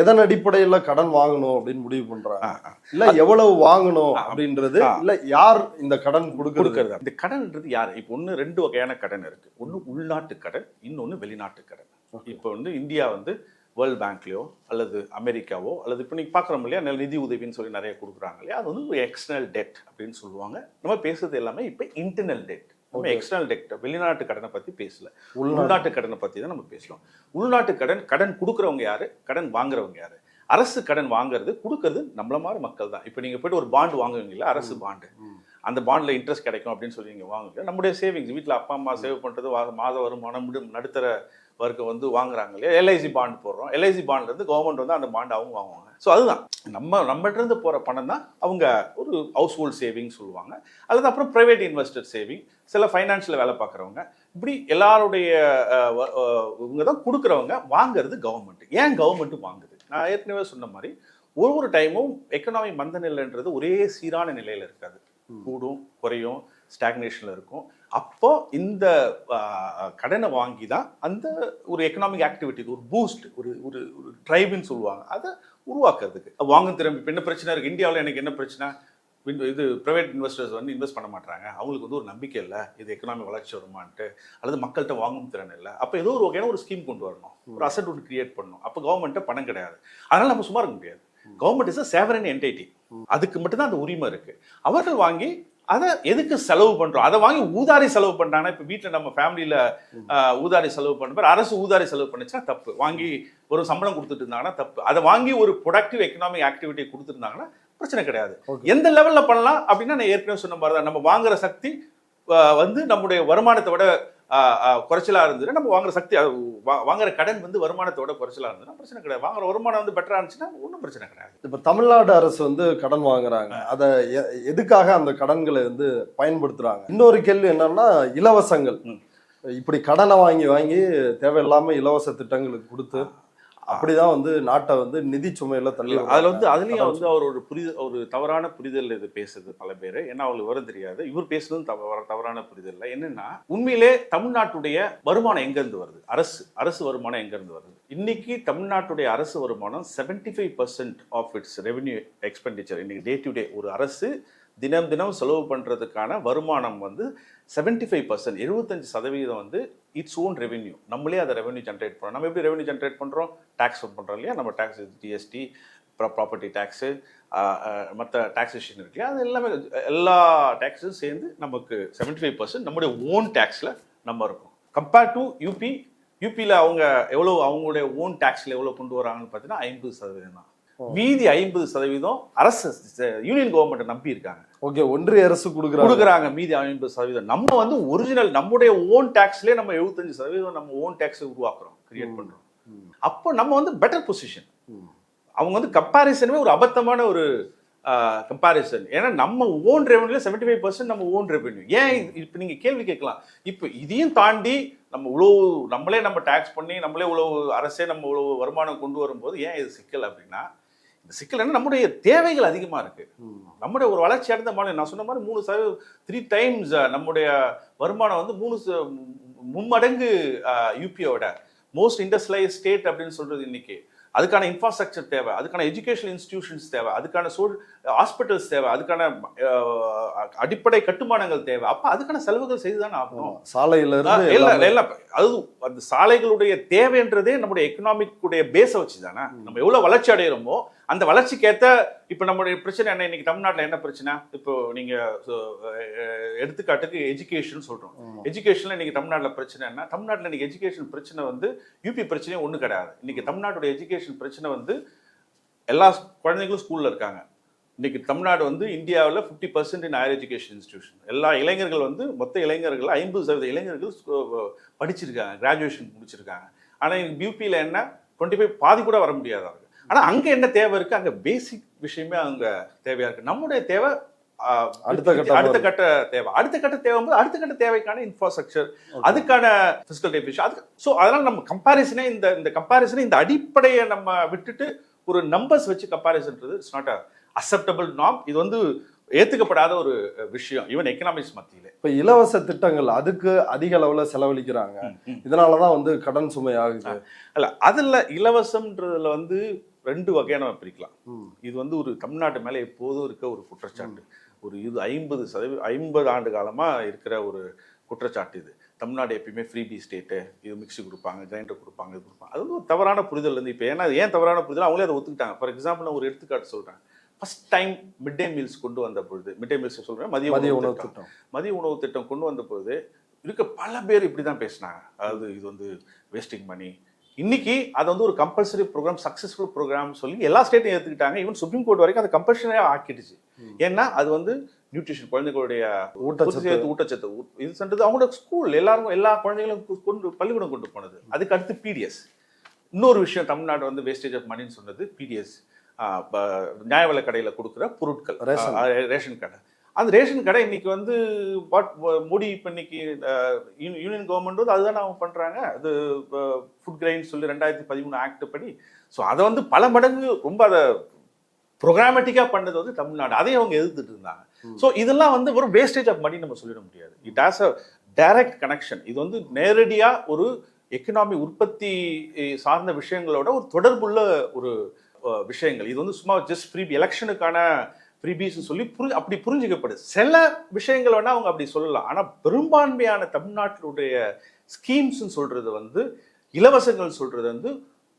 Speaker 1: எதன் அடிப்படையில கடன் வாங்கணும் அப்படின்னு முடிவு பண்றாங்க, இல்ல எவ்வளவு வாங்கணும் அப்படின்றது, இல்ல யார் இந்த கடன் கொடுக்கறது?
Speaker 2: இந்த கடன்ன்றது யார்? இப்போ ஒன்று 2 வகையான கடன் இருக்கு. ஒன்று உள்நாட்டு கடன், இன்னொன்று வெளிநாட்டு கடன். இப்போ வந்து இந்தியா வந்து வேர்ல்ட் பேங்க்லயோ அல்லது அமெரிக்காவோ அல்லது இப்போ நீங்கள் பார்க்குறோம் இல்லையா, நிதி உதவின்னு சொல்லி நிறைய கொடுக்குறாங்க இல்லையா, அது வந்து ஒரு எக்ஸ்டர்னல் டெட் அப்படின்னு சொல்லுவாங்க. நம்ம பேசுறது எல்லாமே இப்போ இன்டர்னல் டெட். நம்ம எக்ஸ்டர்னல் டெட், வெளிநாட்டு கடனை பற்றி பேசல, உள்நாட்டு கடனை பற்றி தான் நம்ம பேசலாம். உள்நாட்டு கடன் கொடுக்குறவங்க யாரு, கடன் வாங்குறவங்க யாரு? அரசு கடன் வாங்குறது கொடுக்கறது நம்மள மாதிரி மக்கள் தான். இப்போ நீங்கள் போய்ட்டு ஒரு பாண்டு வாங்குவீங்களா, அரசு பாண்டு, அந்த பாண்டில் இன்ட்ரெஸ்ட் கிடைக்கும் அப்படின்னு சொல்லி நீங்கள் வாங்குவீங்க. நம்முடைய சேவிங்ஸ், வீட்டில் அப்பா அம்மா சேவ் பண்ணுறது, மாத வருமானம் நடுத்தர வர்க்கம் வந்து வாங்குறாங்க இல்லையா, எல்ஐசி பாண்ட் போடுறோம். எல்ஐசி பாண்ட்லேருந்து கவர்மெண்ட் வந்து அந்த பாண்ட் அவங்க வாங்குவாங்க. ஸோ அதுதான் நம்மகிட்ட போகிற பணம் தான் அவங்க ஒரு ஹவுஸ் ஹோல்ட் சேவிங் சொல்லுவாங்க, அல்லது அப்புறம் ப்ரைவேட் இன்வெஸ்டர் சேவிங், சில ஃபைனான்ஷியல் வேலை பார்க்குறவங்க, இப்படி எல்லாருடைய இவங்க தான் கொடுக்குறவங்க. வாங்குறது கவர்மெண்ட். ஏன் கவர்மெண்ட் வாங்குது? நான் ஏற்கனவே சொன்ன மாதிரி ஒரு டைமும் எக்கனாமி மந்த நிலைன்றது ஒரே சீரான நிலையில் இருக்காது, கூடும் குறையும், ஸ்டாக்னேஷனில் இருக்கும். அப்போ இந்த கடனை வாங்கி தான் அந்த ஒரு எக்கனாமிக் ஆக்டிவிட்டி, ஒரு பூஸ்ட், ஒரு ட்ரைப்னு சொல்லுவாங்க, அதை உருவாக்குறதுக்கு வாங்க திறமை. இப்போ என்ன பிரச்சனை இருக்குது இந்தியாவில்? எனக்கு என்ன பிரச்சனை, இது ப்ரைவேட் இன்வெஸ்டர்ஸ் வந்து இன்வெஸ்ட் பண்ண மாட்டாங்க, அவங்களுக்கு வந்து ஒரு நம்பிக்கை இல்லை இது எக்கனாமி வளர்ச்சி வருமானட்டு, அல்லது மக்கள்கிட்ட வாங்கும் திறன் இல்லை. அப்போ ஏதோ ஒரு வகையான ஒரு ஸ்கீம் கொண்டு வரணும், ஒரு அசட் ஒன்று கிரியேட் பண்ணணும். அப்போ கவர்மெண்ட்டை பணம் கிடையாது, அதனால் நம்ம சும்மா இருக்க முடியாது. கவர்மெண்ட் இஸ் அ சேவரன் என்டைட்டி, அதுக்கு மட்டும்தான் அந்த உரிமை இருக்கு. அவர்கள் வாங்கி அதை எதுக்கு செலவு பண்றோம்? அதை வாங்கி ஊதாரி செலவு பண்றாங்கன்னா, இப்போ வீட்டில் நம்ம ஃபேமிலியில ஊதாரி செலவு பண்ற, அரசு ஊதாரி செலவு பண்ணுச்சுன்னா தப்பு. வாங்கி ஒரு சம்பளம் கொடுத்துட்டு இருந்தாங்கன்னா தப்பு. அதை வாங்கி ஒரு ப்ரொடக்டிவ் எக்கனாமிக் ஆக்டிவிட்டி கொடுத்துருந்தாங்கன்னா பிரச்சனை கிடையாது. எந்த லெவல்ல பண்ணலாம் அப்படின்னா, நான் ஏற்கனவே சொன்ன மாதிரி தான், நம்ம வாங்குற சக்தி வந்து நம்முடைய வருமானத்தை விட குறைச்சலா இருந்ததுன்னா, நம்ம வாங்குற சக்தி, வாங்குற கடன் வந்து வருமானத்தோட குறைச்சலா இருந்ததுன்னா பிரச்சனை கிடையாது. வாங்குற வருமானம் வந்து பெட்டரா இருந்துச்சுன்னா ஒன்றும் பிரச்சனை கிடையாது.
Speaker 1: இப்போ தமிழ்நாடு அரசு வந்து கடன் வாங்குறாங்க, அதை எதுக்காக அந்த கடன்களை வந்து பயன்படுத்துறாங்க? இன்னொரு கேள்வி என்னன்னா, இலவசங்கள். இப்படி கடனை வாங்கி வாங்கி தேவையில்லாம இலவச திட்டங்களுக்கு கொடுத்து அப்படிதான் வந்து நாட்டை வந்து நிதி சுமையில தள்ளி.
Speaker 2: அதுல வந்து அதுலயும் வந்து அவர் ஒரு தவறான புரிதல் இது பேசுது பல பேர். ஏன்னா அவங்களுக்கு விவரம் தெரியாது. இவர் பேசுனதும் தவறான புரிதல். என்னன்னா, உண்மையிலே தமிழ்நாட்டுடைய வருமானம் எங்க இருந்து வருது? அரசு வருமானம் எங்க இருந்து வருது? இன்னைக்கு தமிழ்நாட்டுடைய அரசு வருமானம் 75% ஆஃப் இட்ஸ் ரெவென்யூ எக்ஸ்பெண்டிச்சர். இன்னைக்கு டே டு டே ஒரு அரசு தினம் செலவு பண்றதுக்கான வருமானம் வந்து 75%, 75% வந்து இட்ஸ் ஓன் ரெவென்யூ. நம்மளே அதை ரெவென்யூ ஜென்ரேட் பண்ணுறோம். நம்ம எப்படி ரெவென்யூ ஜென்ரேட் பண்ணுறோம்? டேக்ஸ் பண்ணுறோம் இல்லையா? நம்ம டேக்ஸ், ஜிஎஸ்டி, ப்ராப்பர்ட்டி டேக்ஸு, மற்ற டாக்ஸேஷன் இருக்கு இல்லையா, அது எல்லாமே எல்லா டேக்ஸும் சேர்ந்து நமக்கு 75% நம்முடைய ஓன் டேக்ஸில் நம்ம இருக்கோம். கம்பேர்ட் டு யூபியில் அவங்க எவ்வளோ அவங்களுடைய ஓன் டேக்ஸில் எவ்வளோ கொண்டு வராங்கன்னு பார்த்தீங்கன்னா 50% தான். மீதி 50% அரசு, யூனியன் கவர்மெண்ட் நம்பி இருக்காங்க.
Speaker 1: ஓகே, ஒன்றிய அரசு கொடுக்குறாங்க.
Speaker 2: மீதி 50% நம்ம வந்து ஒரிஜினல் நம்முடைய ஓன் டாக்ஸ்லயே நம்ம 75% நம்ம ஓன் டாக்ஸ் உருவாக்குறோம், கிரியேட் பண்றோம். அப்போ நம்ம வந்து பெட்டர் பொசிஷன். அவங்க வந்து கம்பாரிசனே ஒரு அபத்தமான ஒரு கம்பாரிசன். ஏன்னா நம்ம ஓன் ரெவென்யூல 75% நம்ம ஓன் ரெவென்யூ. ஏன் இப்போ நீங்க கேள்வி கேட்கலாம், இப்போ இதையும் தாண்டி நம்ம இவ்வளோ நம்மளே நம்ம டேக்ஸ் பண்ணி நம்மளே இவ்வளோ அரசே நம்ம இவ்வளோ வருமானம் கொண்டு வரும்போது ஏன் இது சிக்கல் அப்படின்னா, இந்த சிக்கல் என்ன, நம்முடைய தேவைகள் அதிகமாக இருக்கு. நம்முடைய ஒரு வளர்ச்சி அடைந்த மாநிலம், நான் சொன்ன மாதிரி 3 டைம்ஸ் நம்முடைய வருமானம் வந்து 3 மடங்கு யூபியோட மோஸ்ட் இண்டஸ்ட்ரியலைஸ் ஸ்டேட் அப்படின்னு சொல்றது இன்னைக்கு. அதுக்கான இன்ஃப்ராஸ்ட்ரக்சர் தேவை, அதுக்கான எஜுகேஷனல் இன்ஸ்டிடியூஷன்ஸ் தேவை, அதுக்கான ஹாஸ்பிட்டல்ஸ் தேவை, அதுக்கான அடிப்படை கட்டுமானங்கள் தேவை. அப்ப அதுக்கான செலவுகள் செய்துதான் ஆகணும்.
Speaker 1: சாலையில
Speaker 2: அது அந்த சாலைகளுடைய தேவைன்றதே நம்முடைய எக்கனாமிக் உடைய பேஸை வச்சு தானே. நம்ம எவ்வளவு வளர்ச்சி அடைகிறோமோ அந்த வளர்ச்சிக்கேற்ற, இப்ப நம்மளுடைய பிரச்சனை என்ன, இன்னைக்கு தமிழ்நாட்டில் என்ன பிரச்சனை, இப்போ நீங்க எடுத்துக்காட்டுக்கு எஜுகேஷன் சொல்றோம். எஜுகேஷன்ல இன்னைக்கு தமிழ்நாட்டில் பிரச்சனை என்ன, தமிழ்நாட்டில் இன்னைக்கு எஜுகேஷன் பிரச்சனை வந்து யூபி பிரச்சனையும் ஒண்ணு கிடையாது. இன்னைக்கு தமிழ்நாட்டுடைய எஜுகேஷன் பிரச்சனை வந்து எல்லா குழந்தைங்களும் ஸ்கூல்ல இருக்காங்க. இன்னைக்கு தமிழ்நாடு வந்து இந்தியாவில் 50% இன் ஹையர் எஜுகேஷன் இன்ஸ்டிடியூஷன். எல்லா இளைஞர்கள் வந்து மொத்த இளைஞர்கள் 50% இளைஞர்கள் படிச்சிருக்காங்க, கிராஜுவேஷன் முடிச்சிருக்காங்க. ஆனால் யூபியில் என்ன 25 பாதி கூட வர முடியாது அவருக்கு. ஆனால் அங்கே என்ன தேவை இருக்கு, அங்கே பேசிக் விஷயமே அங்கே தேவையா இருக்கு. நம்முடைய தேவை அடுத்த கட்ட தேவை. அடுத்த கட்ட தேவை போது அடுத்த கட்ட தேவைக்கான இன்ஃப்ராஸ்ட்ரக்சர், அதுக்கான பிசிக்கல் டெபிஷன். அது ஸோ அதனால நம்ம கம்பாரிசனே இந்த அடிப்படையை நம்ம விட்டுட்டு ஒரு நம்பர்ஸ் வச்சு கம்பாரிசன்றது இட்ஸ் நாட் அக்செப்டபிள் நார்ம். இது வந்து ஏத்துக்கப்படாத ஒரு விஷயம் ஈவன் எக்கனாமிக்ஸ் மத்தியில.
Speaker 1: இப்ப இலவச திட்டங்கள் அதுக்கு அதிக அளவுல செலவழிக்கிறாங்க, இதனாலதான் வந்து கடன் சுமை ஆகுது.
Speaker 2: அல்ல, அதுல இலவசம்ன்றதுல வந்து 2 வகையா நம்ம பிரிக்கலாம். இது வந்து ஒரு தமிழ்நாட்டு மேல எப்போதும் இருக்க ஒரு குற்றச்சாட்டு. ஒரு இது 50 ஆண்டு காலமா இருக்கிற ஒரு குற்றச்சாட்டு. இது தமிழ்நாடு எப்பயுமே ஃப்ரீபி ஸ்டேட்டு, இது மிக்சி கொடுப்பாங்க, கிரைண்டர் கொடுப்பாங்க, இது கொடுப்பாங்க. அது வந்து ஒரு தவறான புரிதல் இருந்து இப்போ ஏன் தவறான புரிதல், அவங்களே அதை ஒத்துக்கிட்டாங்க. ஃபார் எக்ஸாம்பிள் நான் ஒரு எடுத்துக்காட்டு சொல்றேன். ஃபர்ஸ்ட் டைம் மிட் டே மீல்ஸ் கொண்டு வந்த பொழுது, மிட் டே மீல்ஸ் சொல்றேன், மதிய உணவு திட்டம் கொண்டு வந்த பொழுது இருக்க பல பேர் இப்படி தான் பேசினாங்க. அதாவது இது வந்து வேஸ்டிங் மணி. இன்னைக்கு அதை வந்து ஒரு கம்பல்சரி ப்ரோக்ராம், சக்சஸ்ஃபுல் ப்ரோக்ராம் சொல்லி எல்லா ஸ்டேட்டையும் ஏற்றுக்கிட்டாங்க. ஈவன் சுப்ரீம் கோர்ட் வரைக்கும் அதை கம்பல்சரியாக ஆக்கிடுச்சு. ஏன்னா அது வந்து நியூட்ரிஷன், குழந்தைகளுடைய ஊட்டச்சத்து இது சென்றது அவங்களோட ஸ்கூல் எல்லா குழந்தைகளும் பள்ளிக்கூடம் கொண்டு போனது. அதுக்கு அடுத்து பிடிஎஸ். இன்னொரு விஷயம் தமிழ்நாடு வந்து வேஸ்டேஜ் ஆஃப் மணின்னு சொன்னது பிடிஎஸ், நியாய விலை கடையில் கொடுக்குற பொருட்கள், ரேஷன் கடை. அந்த ரேஷன் கடை இன்னைக்கு வந்து மோடி இப்போ இன்னைக்கு யூனியன் கவர்மெண்ட் வந்து அதுதான் அவங்க பண்றாங்க. அது ஃபுட் கிரைன் சொல்லி 2013 ஆக்ட் படி. ஸோ அதை வந்து பல மடங்கு ரொம்ப அதை ப்ரோக்ராமேட்டிக்கா பண்ணது வந்து தமிழ்நாடு. அதையும் அவங்க எதிர்த்துட்டு இருந்தாங்க. ஸோ இதெல்லாம் வந்து ஒரு வேஸ்டேஜ் ஆஃப் மணி நம்ம சொல்லிட முடியாது. It has a direct connection. இது வந்து நேரடியா ஒரு எக்கனாமி உற்பத்தி சார்ந்த விஷயங்களோட ஒரு தொடர்புள்ள ஒரு விஷயங்கள். இது வந்து சும்மா ஜஸ்ட் ஃப்ரீ எலெக்ஷனுக்கான ஃப்ரீபீஸ் சொல்லி அப்படி புரிஞ்சுக்கப்படுது. சில விஷயங்கள் வேணா அவங்க அப்படி சொல்லலாம். ஆனா பெரும்பான்மையான தமிழ்நாட்டினுடைய ஸ்கீம்ஸ் சொல்றது வந்து, இலவசங்கள் சொல்றது வந்து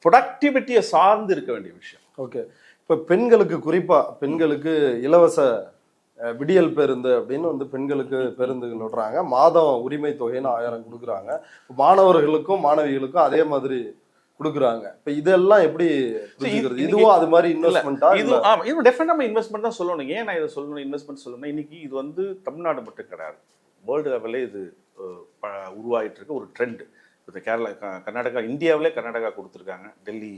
Speaker 2: ப்ரொடக்டிவிட்டியை சார்ந்து இருக்க வேண்டிய விஷயம்.
Speaker 1: ஓகே, இப்ப பெண்களுக்கு, குறிப்பா பெண்களுக்கு இலவச விடியல் பேருந்து அப்படின்னு வந்து பெண்களுக்கு பேருந்துகள் விடுறாங்க. மாதம் உரிமை தொகைன்னு 1000 கொடுக்குறாங்க. மாணவர்களுக்கும் மாணவிகளுக்கும் அதே மாதிரி கொடுக்குறாங்க. இப்ப இதெல்லாம் எப்படி இதுவும் அது மாதிரி இன்வெஸ்ட்மெண்டா?
Speaker 2: இது டெஃபினட்டா நம்ம இன்வெஸ்ட்மெண்ட் தான் சொல்லணும். ஏன் நான் இதை சொல்லணும், இன்வெஸ்ட்மெண்ட் சொல்லணும், இன்னைக்கு இது வந்து தமிழ்நாடு மட்டும் கிடையாது, வேர்ல்டு லெவல்லே இது உருவாயிட்டு இருக்க ஒரு ட்ரெண்ட். இப்போ கேரளா, கர்நாடகா, இந்தியாவிலே கர்நாடகா கொடுத்துருக்காங்க, டெல்லி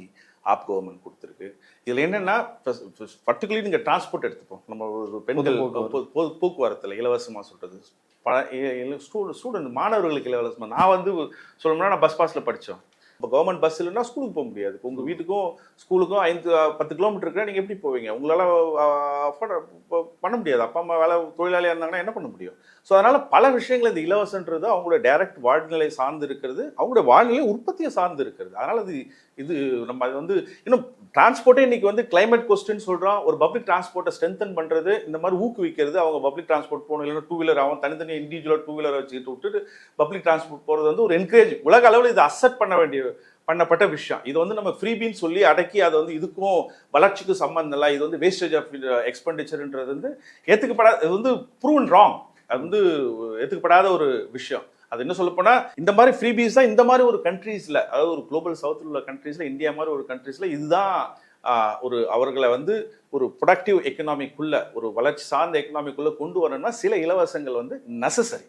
Speaker 2: ஆப் கவர்மெண்ட் கொடுத்துருக்கு. இதில் என்னென்னா பர்டிகுலர்லி நீங்கள் டிரான்ஸ்போர்ட் எடுத்துப்போம். நம்ம ஒரு பெண்கள் போக்குவரத்தில் இலவசமாக சொல்கிறது, ஸ்டூடெண்ட் மாணவர்களுக்கு இலவசமாக. நான் வந்து சொல்லணும்னா நான் பஸ் பாஸில் படித்தோம். இப்போ கவர்மெண்ட் பஸ் இல்லைன்னா ஸ்கூலுக்கு போக முடியாது. இப்போ உங்கள் வீட்டுக்கும் ஸ்கூலுக்கும் 10 கிலோமீட்டர் இருக்கிறா நீங்கள் எப்படி போவீங்க? உங்களால் அஃபோர்ட் பண்ண முடியாது. அப்பா அம்மா வேலை தொழிலாளியாக இருந்தாங்கன்னா என்ன பண்ண முடியும்? ஸோ அதனால் பல விஷயங்கள் இந்த இலவசன்றது அவங்களோட டைரக்ட் வாழ்நிலை சார்ந்து இருக்கிறது, அவங்களோட வாழ்நிலை உற்பத்தியை சார்ந்து இருக்கிறது. அதனால் இது நம்ம அது வந்து இன்னும் டிரான்ஸ்போர்ட்டே இன்னைக்கு வந்து கிளைமேட் கொஸ்டின் சொல்கிறோம். ஒரு பப்ளிக் டிரான்ஸ்போர்ட்டை ஸ்ட்ரென்தன் பண்ணுறது, இந்த மாதிரி ஊக்குவிக்கிறது. அவங்க பப்ளிக் டிரான்ஸ்போர்ட் போகணும், இல்லைன்னா 2 வீலர் அவன் தனித்தனியாக இண்டிவிஜுவலாக 2 வீலரை வச்சுக்கிட்டு விட்டுட்டு பப்ளிக் டிரான்ஸ்போர்ட் போகிறது வந்து ஒரு என்கரேஜ். உலக அளவில் இது அக்செப்ட் பண்ணப்பட்ட விஷயம். இது வந்து நம்ம ஃப்ரீபின்னு சொல்லி அடக்கி அதை வந்து இதுக்கும் வளர்ச்சிக்கும் சம்பந்தம் இல்லை, இது வந்து வேஸ்டேஜ் ஆஃப் எக்ஸ்பெண்டிச்சர்ன்றது வந்து ஏற்றுக்கப்படாத, இது வந்து ப்ரூவன் ராங். அது வந்து ஏற்றுக்கப்படாத ஒரு விஷயம். அது என்ன சொல்லப்போனா, இந்த மாதிரி ஃப்ரீபீஸ் தான் இந்த மாதிரி ஒரு கண்ட்ரீஸ்ல, அதாவது ஒரு குளோபல் சவுத்தில் உள்ள கண்ட்ரீஸ்ல, இந்தியா மாதிரி ஒரு கண்ட்ரீஸ்ல இதுதான் ஒரு அவர்களை வந்து ஒரு ப்ரொடக்டிவ் எக்கனாமிக்குள்ள, ஒரு வளர்ச்சி சார்ந்த எக்கனாமிக்குள்ள கொண்டு வரணும்னா சில இலவசங்கள் வந்து நெசசரி.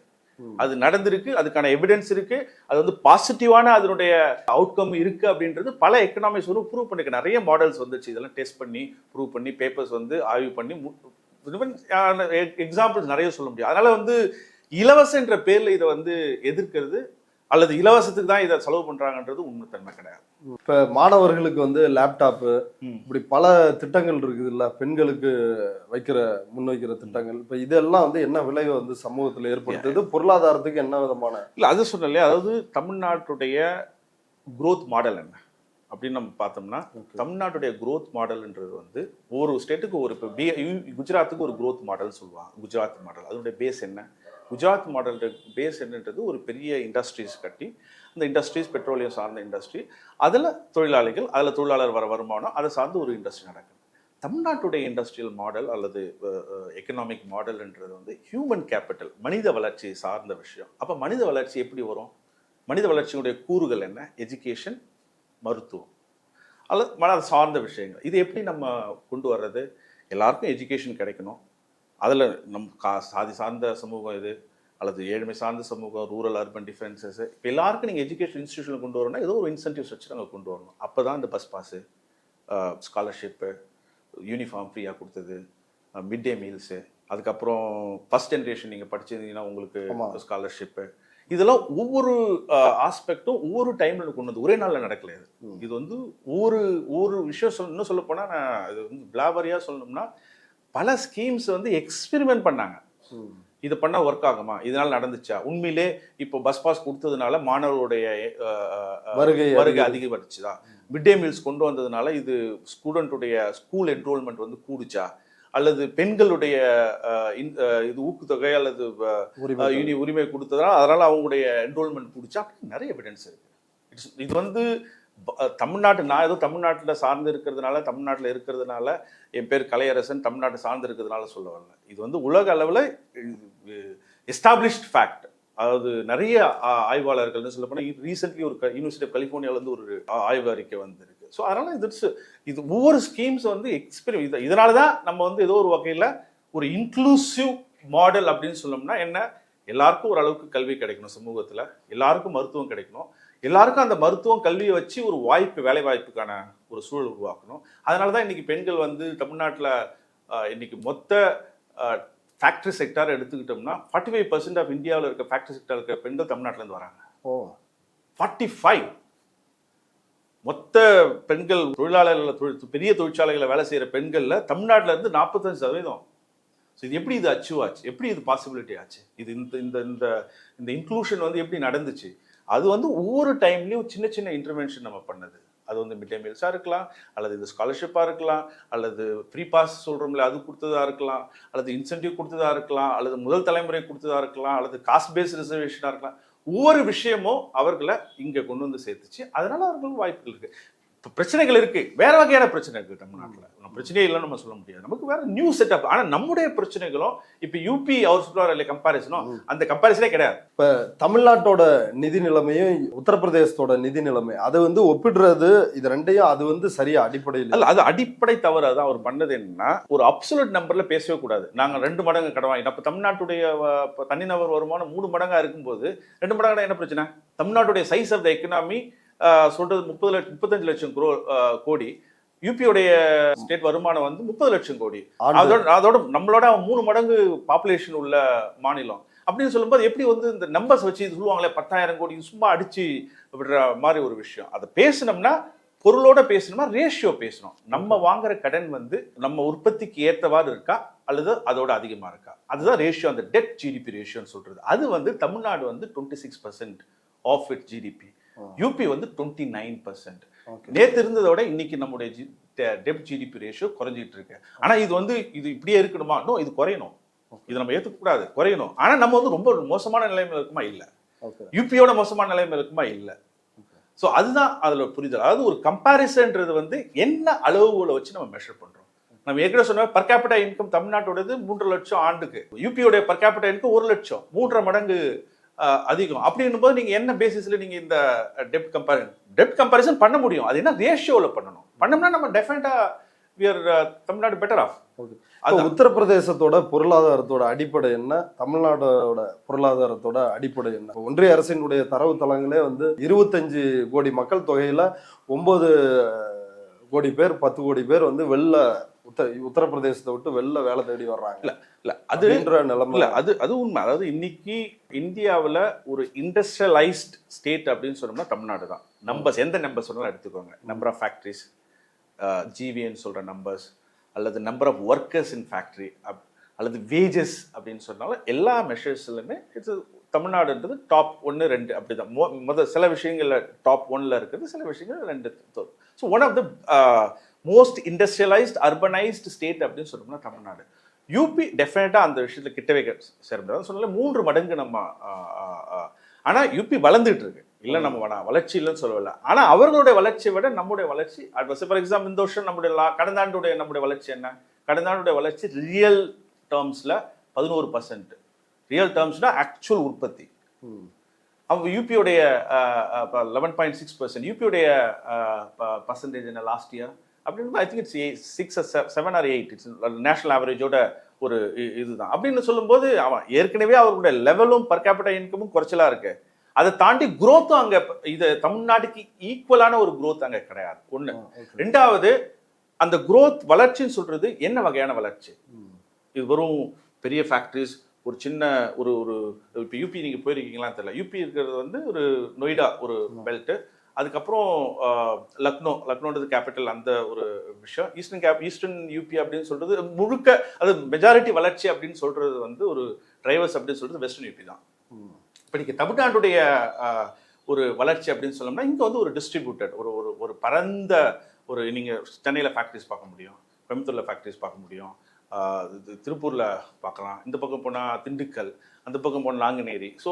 Speaker 2: அது நடந்திருக்கு, அதுக்கான எவிடன்ஸ் இருக்கு, அது வந்து பாசிட்டிவான அதனுடைய அவுட்கம் இருக்கு அப்படின்றது பல எக்கனாமிக்ஸ் வந்து ப்ரூவ் பண்ணிக்க நிறைய மாடல்ஸ் வந்துச்சு. இதெல்லாம் டெஸ்ட் பண்ணி ப்ரூவ் பண்ணி பேப்பர்ஸ் வந்து ஆய்வு பண்ணி எக்ஸாம்பிள்ஸ் நிறைய சொல்ல முடியும். அதனால வந்து இலவச என்ற பேர்ல இதை வந்து எதிர்க்கிறது அல்லது இலவசத்துக்கு தான் இதை செலவு பண்றாங்கன்றது உண்மைத்தன்மை கிடையாது.
Speaker 1: இப்ப மாணவர்களுக்கு வந்து லேப்டாப்பு இப்படி பல திட்டங்கள் இருக்குது இல்ல, பெண்களுக்கு முன்வைக்கிற திட்டங்கள், இப்ப இதெல்லாம் வந்து என்ன விளைவை வந்து சமூகத்துல ஏற்படுத்துது, பொருளாதாரத்துக்கு என்ன விதமான
Speaker 2: இல்ல அது சொன்னல, அதாவது தமிழ்நாட்டுடைய growth மாடல் என்ன அப்படின்னு நம்ம பார்த்தோம்னா, தமிழ்நாட்டுடைய growth மாடல்ன்றது வந்து ஒரு ஸ்டேட்டுக்கு ஒரு குஜராத்துக்கு ஒரு growth மாடல் சொல்லுவாங்க. குஜராத் மாடல் அதனுடைய பேஸ் என்ன? குஜராத் மாடல் பேஸ் என்னன்றது ஒரு பெரிய இண்டஸ்ட்ரீஸ் கட்டி, அந்த இண்டஸ்ட்ரீஸ் பெட்ரோலியம் சார்ந்த இண்டஸ்ட்ரி, அதில் தொழிலாளிகள், அதில் தொழிலாளர் வர வருமானம், அதை சார்ந்து ஒரு இண்டஸ்ட்ரி நடக்குது. தமிழ்நாட்டுடைய இண்டஸ்ட்ரியல் மாடல் அல்லது எக்கனாமிக் மாடல்ன்றது வந்து ஹியூமன் கேபிட்டல், மனித வளர்ச்சி சார்ந்த விஷயம். அப்போ மனித வளர்ச்சி எப்படி வரும்? மனித வளர்ச்சியுடைய கூறுகள் என்ன? எஜுகேஷன், மருத்துவம் அல்லது அதை சார்ந்த விஷயங்கள். இது எப்படி நம்ம கொண்டு வர்றது? எல்லாருக்கும் எஜுகேஷன் கிடைக்கணும். அதில் சாதி சார்ந்த சமூகம் இது அல்லது ஏழ்மை சார்ந்த சமூகம், ரூரல் அர்பன் டிஃபரன்சஸ், இப்போ எல்லாருக்கும் நீங்கள் எஜுகேஷன் இன்ஸ்டியூஷனில் கொண்டு வரணும்னா ஏதோ ஒரு இன்சென்டிவ்ஸ் வச்சு நாங்கள் கொண்டு வரணும். அப்போ தான் இந்த பஸ் பாஸு, ஸ்காலர்ஷிப்பு, யூனிஃபார்ம் ஃப்ரீயாக கொடுத்தது, மிட் டே மீல்ஸு, அதுக்கப்புறம் ஃபஸ்ட் ஜென்ரேஷன் நீங்கள் படிச்சிருந்தீங்கன்னா உங்களுக்கு ஸ்காலர்ஷிப்பு, இதெல்லாம் ஒவ்வொரு ஆஸ்பெக்டும் ஒவ்வொரு டைமில் கொண்டு வந்து ஒரே நாளில் நடக்கல. இது வந்து ஒவ்வொரு விஷயம் இன்னும் சொல்ல போனால், நான் இது வந்து பிளாவரியாக சொல்லணும்னா, பல ஸ்கீம்ஸ் வந்து எக்ஸ்பெரிமெண்ட் பண்ணாங்க. இது பண்ணால் ஒர்க் ஆகுமா, இதனால நடந்துச்சா, உண்மையிலே இப்போ பஸ் பாஸ் கொடுத்ததுனால மாணவருடைய வருகை அதிகரிச்சுதா, மிட் டே மீல்ஸ் கொண்டு வந்ததுனால இது ஸ்டூடெண்ட்டுடைய ஸ்கூல் என்ரோல்மெண்ட் வந்து கூடுச்சா, அல்லது பெண்களுடைய இது ஊக்குத்தொகை அல்லது உரிமை கொடுத்ததுனால அதனால அவங்களுடைய என்ரோல்மெண்ட் கூடுச்சா, அப்படின்னு நிறைய எவிடன்ஸ் இருக்கு. இது வந்து தமிழ்நாட்டு, நான் ஏதோ தமிழ்நாட்டில் சார்ந்து இருக்கிறதுனால, தமிழ்நாட்டில் இருக்கிறதுனால, என் பேர் கலையரசன், தமிழ்நாட்டை சார்ந்து இருக்கிறதுனால சொல்ல வரல. இது வந்து உலக அளவில் எஸ்டாப்ளிஷ்ட் ஃபேக்ட். அதாவது நிறைய ஆய்வாளர்கள்னு சொல்ல போனால், ரீசென்ட்லி ஒரு யூனிவர்சிட்டி ஆஃப் கலிஃபோர்னியாவிலேருந்து ஒரு ஆய்வு அறிக்கை வந்திருக்கு. ஸோ அதனால் இது ஒவ்வொரு ஸ்கீம்ஸ் வந்து இதனால தான் நம்ம வந்து ஏதோ ஒரு வகையில் ஒரு இன்க்ளூசிவ் மாடல் அப்படின்னு சொன்னோம்னா என்ன, எல்லாருக்கும் ஓரளவுக்கு கல்வி கிடைக்கணும், சமூகத்தில் எல்லாருக்கும் மருத்துவம் கிடைக்கணும், எல்லாருக்கும் அந்த மருத்துவம் கல்வியை வச்சு ஒரு வாய்ப்பு, வேலை வாய்ப்புக்கான ஒரு சூழல் உருவாக்கணும். அதனால தான் இன்னைக்கு பெண்கள் வந்து தமிழ்நாட்டில் இன்னைக்கு மொத்த ஃபேக்ட்ரி செக்டார் எடுத்துக்கிட்டோம்னா 45% ஆஃப் இந்தியாவில் இருக்க ஃபேக்ட்ரி செக்டார் இருக்கிற பெண்கள் தமிழ்நாட்டிலேருந்து வராங்க. 45 மொத்த பெண்கள் தொழிலாளர்கள், பெரிய தொழிற்சாலைகளை வேலை செய்கிற பெண்களில் தமிழ்நாட்டில் இருந்து 45%. ஸோ இது எப்படி இது அச்சீவ் ஆச்சு, எப்படி இது பாசிபிலிட்டி ஆச்சு, இது இந்த இன்க்ளூஷன் வந்து எப்படி நடந்துச்சு? அது வந்து ஒவ்வொரு டைம்லையும் சின்ன சின்ன இன்டர்வென்ஷன் நம்ம பண்ணது. அது வந்து மிட் டே மீல்ஸாக இருக்கலாம், அல்லது இது ஸ்காலர்ஷிப்பாக இருக்கலாம், அல்லது ஃப்ரீ பாஸ் சொல்கிறோம்ல அது கொடுத்ததாக இருக்கலாம், அல்லது இன்சென்டிவ் கொடுத்ததாக இருக்கலாம், அல்லது முதல் தலைமுறை கொடுத்ததாக இருக்கலாம், அல்லது காஸ்ட் பேஸ்ட் ரிசர்வேஷனாக இருக்கலாம். ஒவ்வொரு விஷயமும் அவர்களை இங்கே கொண்டு வந்து சேர்த்துச்சு. அதனால அவர்களுக்கு வாய்ப்புகள் இருக்குது. இப்போ பிரச்சனைகள் இருக்கு, வேற வகையான பிரச்சனை இருக்கு தமிழ்நாட்டில். நம்ம பிரச்சனையே இல்லைன்னு நம்ம சொல்ல முடியாது, நமக்கு வேற நியூ செட்டப். ஆனால் நம்முடைய பிரச்சனைகளும் இப்போ யூபி அவர் சொல்றாரு இல்லை கம்பாரிசனும், அந்த கம்பாரிசனே கிடையாது.
Speaker 1: இப்போ தமிழ்நாட்டோட நிதி நிலைமையும் உத்தரப்பிரதேசத்தோட நிதி நிலைமை அதை வந்து ஒப்பிடுறது, இது ரெண்டையும் அது வந்து சரியா அடிப்படையில்
Speaker 2: இல்லை, அது அடிப்படை தவறு. அதான் அவர் பண்ணது என்னன்னா, ஒரு அப்சல்யூட் நம்பர்ல பேசவே கூடாது. நாங்கள் 2 மடங்கு கடன் வாங்கி, அப்போ தமிழ்நாட்டுடைய தனிநபர் வருமானம் 3 மடங்கா இருக்கும்போது 2 மடங்கு என்ன பிரச்சனை? தமிழ்நாட்டுடைய சைஸ் ஆஃப் த எக்கனாமி சொல்றது 35 லட்சம் கோடி, யூபியோடைய ஸ்டேட் வருமானம் வந்து 30 லட்சம் கோடி. அதோட நம்மளோட 3 மடங்கு பாப்புலேஷன் உள்ள மாநிலம் அப்படின்னு சொல்லும்போது எப்படி வந்து இந்த நம்பர்ஸ் வச்சு இது சொல்லுவாங்களே 10,000 கோடி சும்மா அடிச்சு விடுற மாதிரி ஒரு விஷயம். அதை பேசணும்னா பொருளோட பேசணும்னா ரேஷியோ பேசணும். நம்ம வாங்குற கடன் வந்து நம்ம உற்பத்திக்கு ஏற்றவாறு இருக்கா அல்லது அதோட அதிகமா இருக்கா, அதுதான் ரேஷியோ. அந்த டெட் ஜிடிபி ரேஷியோன்னு சொல்றது. அது வந்து தமிழ்நாடு வந்து 26% ஆஃப் இட் ஜிடிபி, யூபி வந்து 29%. நேற்று இருந்ததை விட இன்னைக்கு நம்முடைய டெப்ட் ஜிடிபி ரேஷியோ குறைஞ்சிட்டு இருக்கு. ஆனா இது வந்து இது இப்படியே இருக்கணுமா? நோ, இது குறையணும். இது நம்ம ஏற்றுக்க கூடாது, குறையணும். ஆனா நம்ம வந்து ரொம்ப மோசமான நிலைமையில இருக்குமா? இல்ல. யூபியோட மோசமான நிலைமையில இருக்குமா? இல்ல. ஸோ அதுதான் அதுல புரிதல். அதாவது ஒரு கம்பாரிசன்ன்றது வந்து என்ன அளவுகளை வச்சு நம்ம மெஷர் பண்றோம். நம்ம ஏற்கனவே சொன்ன பர் கேபிட்டா இன்கம் தமிழ்நாட்டோடது 3 லட்சம் ஆண்டுக்கு, யூபியோட பர் கேபிட்டா இன்கம் 1 லட்சம், 3.5 மடங்கு அதிகம். அப்படின்னும் போது நீங்க என்ன பேசிஸ்ல நீங்க இந்த டெப்ட் கம்பேரிசன் பண்ண முடியும்? அது என்ன ரேஷியோல பண்ணணும். பண்ணோம்னா நம்ம டெஃபினட்டா தமிழ்நாடு பெட்டர் ஆஃப்.
Speaker 1: உத்தரப்பிரதேசத்தோட பொருளாதாரத்தோட அடிப்படை என்ன, தமிழ்நாடோட பொருளாதாரத்தோட அடிப்படை என்ன? ஒன்றிய அரசினுடைய தரவு தளங்களே வந்து 25 கோடி மக்கள் தொகையில 9 கோடி பேர் 10 கோடி பேர் வந்து வெளில உத்தரப்பிரதேசத்தை விட்டு வெளில வேலை தேடி வர்றாங்க.
Speaker 2: இல்ல அது
Speaker 1: நிலைமை
Speaker 2: இல்ல அது உண்மை. அதாவது இன்னைக்கு இந்தியாவில் ஒரு இண்டஸ்ட்ரியலைஸ்ட் ஸ்டேட் அப்படின்னு சொன்னோம்னா தமிழ்நாடு தான். நம்பர்ஸ் எந்த நம்பர்ஸ் சொன்னாலும் எடுத்துக்கோங்க. நம்பர் ஆஃப் ஃபேக்ட்ரிஸ், ஜிவின்னு சொல்ற நம்பர்ஸ், அல்லது number of workers in factory, அல்லது வேஜஸ் அப்படின்னு சொன்னாலும் எல்லா மெஷர்ஸ்லையுமே தமிழ்நாடுன்றது டாப் 1 2 அப்படிதான். முதல் சில விஷயங்கள்ல டாப் 1ல இருக்குது, சில விஷயங்கள் 2. So one of the most industrialised urbanised state அப்படின்னு சொன்னோம்னா தமிழ்நாடு. யூபி டெஃபினட்டா அந்த விஷயத்துல கிட்டவே சேர்ந்தது. சொன்னால 3 மடங்கு நம்ம ஆனா யூபி வளர்ந்துட்டு இருக்கு. இல்ல நம்ம வளர்ச்சி இல்லைன்னு சொல்லல. ஆனா அவர்களுடைய வளர்ச்சியை விட நம்முடைய வளர்ச்சி ஃபார் எக்ஸாம்பிள் இந்த வருஷம் கடந்த ஆண்டுடைய நம்முடைய வளர்ச்சி என்ன? கடந்த ஆண்டுடைய வளர்ச்சி ரியல் டேர்ம்ஸ்ல 11%. ரியல் டேர்ம்ஸ்னா ஆக்சுவல் உற்பத்தி. அவங்க யூபியோடைய 11.6%. யூபியோடைய பர்சன்டேஜ் என்ன லாஸ்ட் இயர் அப்படின்னு I think it's 6 or 7 or 8. It's national ஆவரேஜோட ஒரு இதுதான். அப்படின்னு சொல்லும்போது அவன் ஏற்கனவே அவர்களுடைய லெவலும் பர் கேபிட்டா இன்கமும் குறைச்சலா இருக்கு. அதை தாண்டி குரோத்தும் அங்க இது தமிழ்நாட்டுக்கு ஈக்குவலான ஒரு குரோத் அங்க கிடையாது. ஒண்ணு. ரெண்டாவது, அந்த குரோத் வளர்ச்சின்னு சொல்றது என்ன வகையான வளர்ச்சி? இது வெறும் பெரிய ஃபேக்டரிஸ், ஒரு சின்ன ஒரு இப்போ யூபி நீங்கள் போயிருக்கீங்களான்னு தெரியல. யூபி இருக்கிறது வந்து ஒரு நொய்டா ஒரு பெல்ட்டு, அதுக்கப்புறம் லக்னோன்றது கேபிட்டல், அந்த ஒரு விஷயம். ஈஸ்டர்ன் யூபி அப்படின்னு சொல்றது முழுக்க அது மெஜாரிட்டி வளர்ச்சி அப்படின்னு சொல்றது வந்து ஒரு டிரைவர்ஸ் அப்படின்னு சொல்றது வெஸ்டர்ன் யூபி தான். இப்போ நீங்கள் தமிழ்நாட்டுடைய ஒரு வளர்ச்சி அப்படின்னு சொல்லணும்னா இங்கே வந்து ஒரு டிஸ்ட்ரிபியூட்டட் ஒரு பரந்த ஒரு நீங்கள் சென்னையில் ஃபேக்ட்ரிஸ் பார்க்க முடியும், கோயம்புத்தூரில் ஃபேக்ட்ரிஸ் பார்க்க முடியும், திருப்பூரில் பார்க்கலாம், இந்த பக்கம் போனால் திண்டுக்கல், அந்த பக்கம் போனால் நாங்குநேரி. ஸோ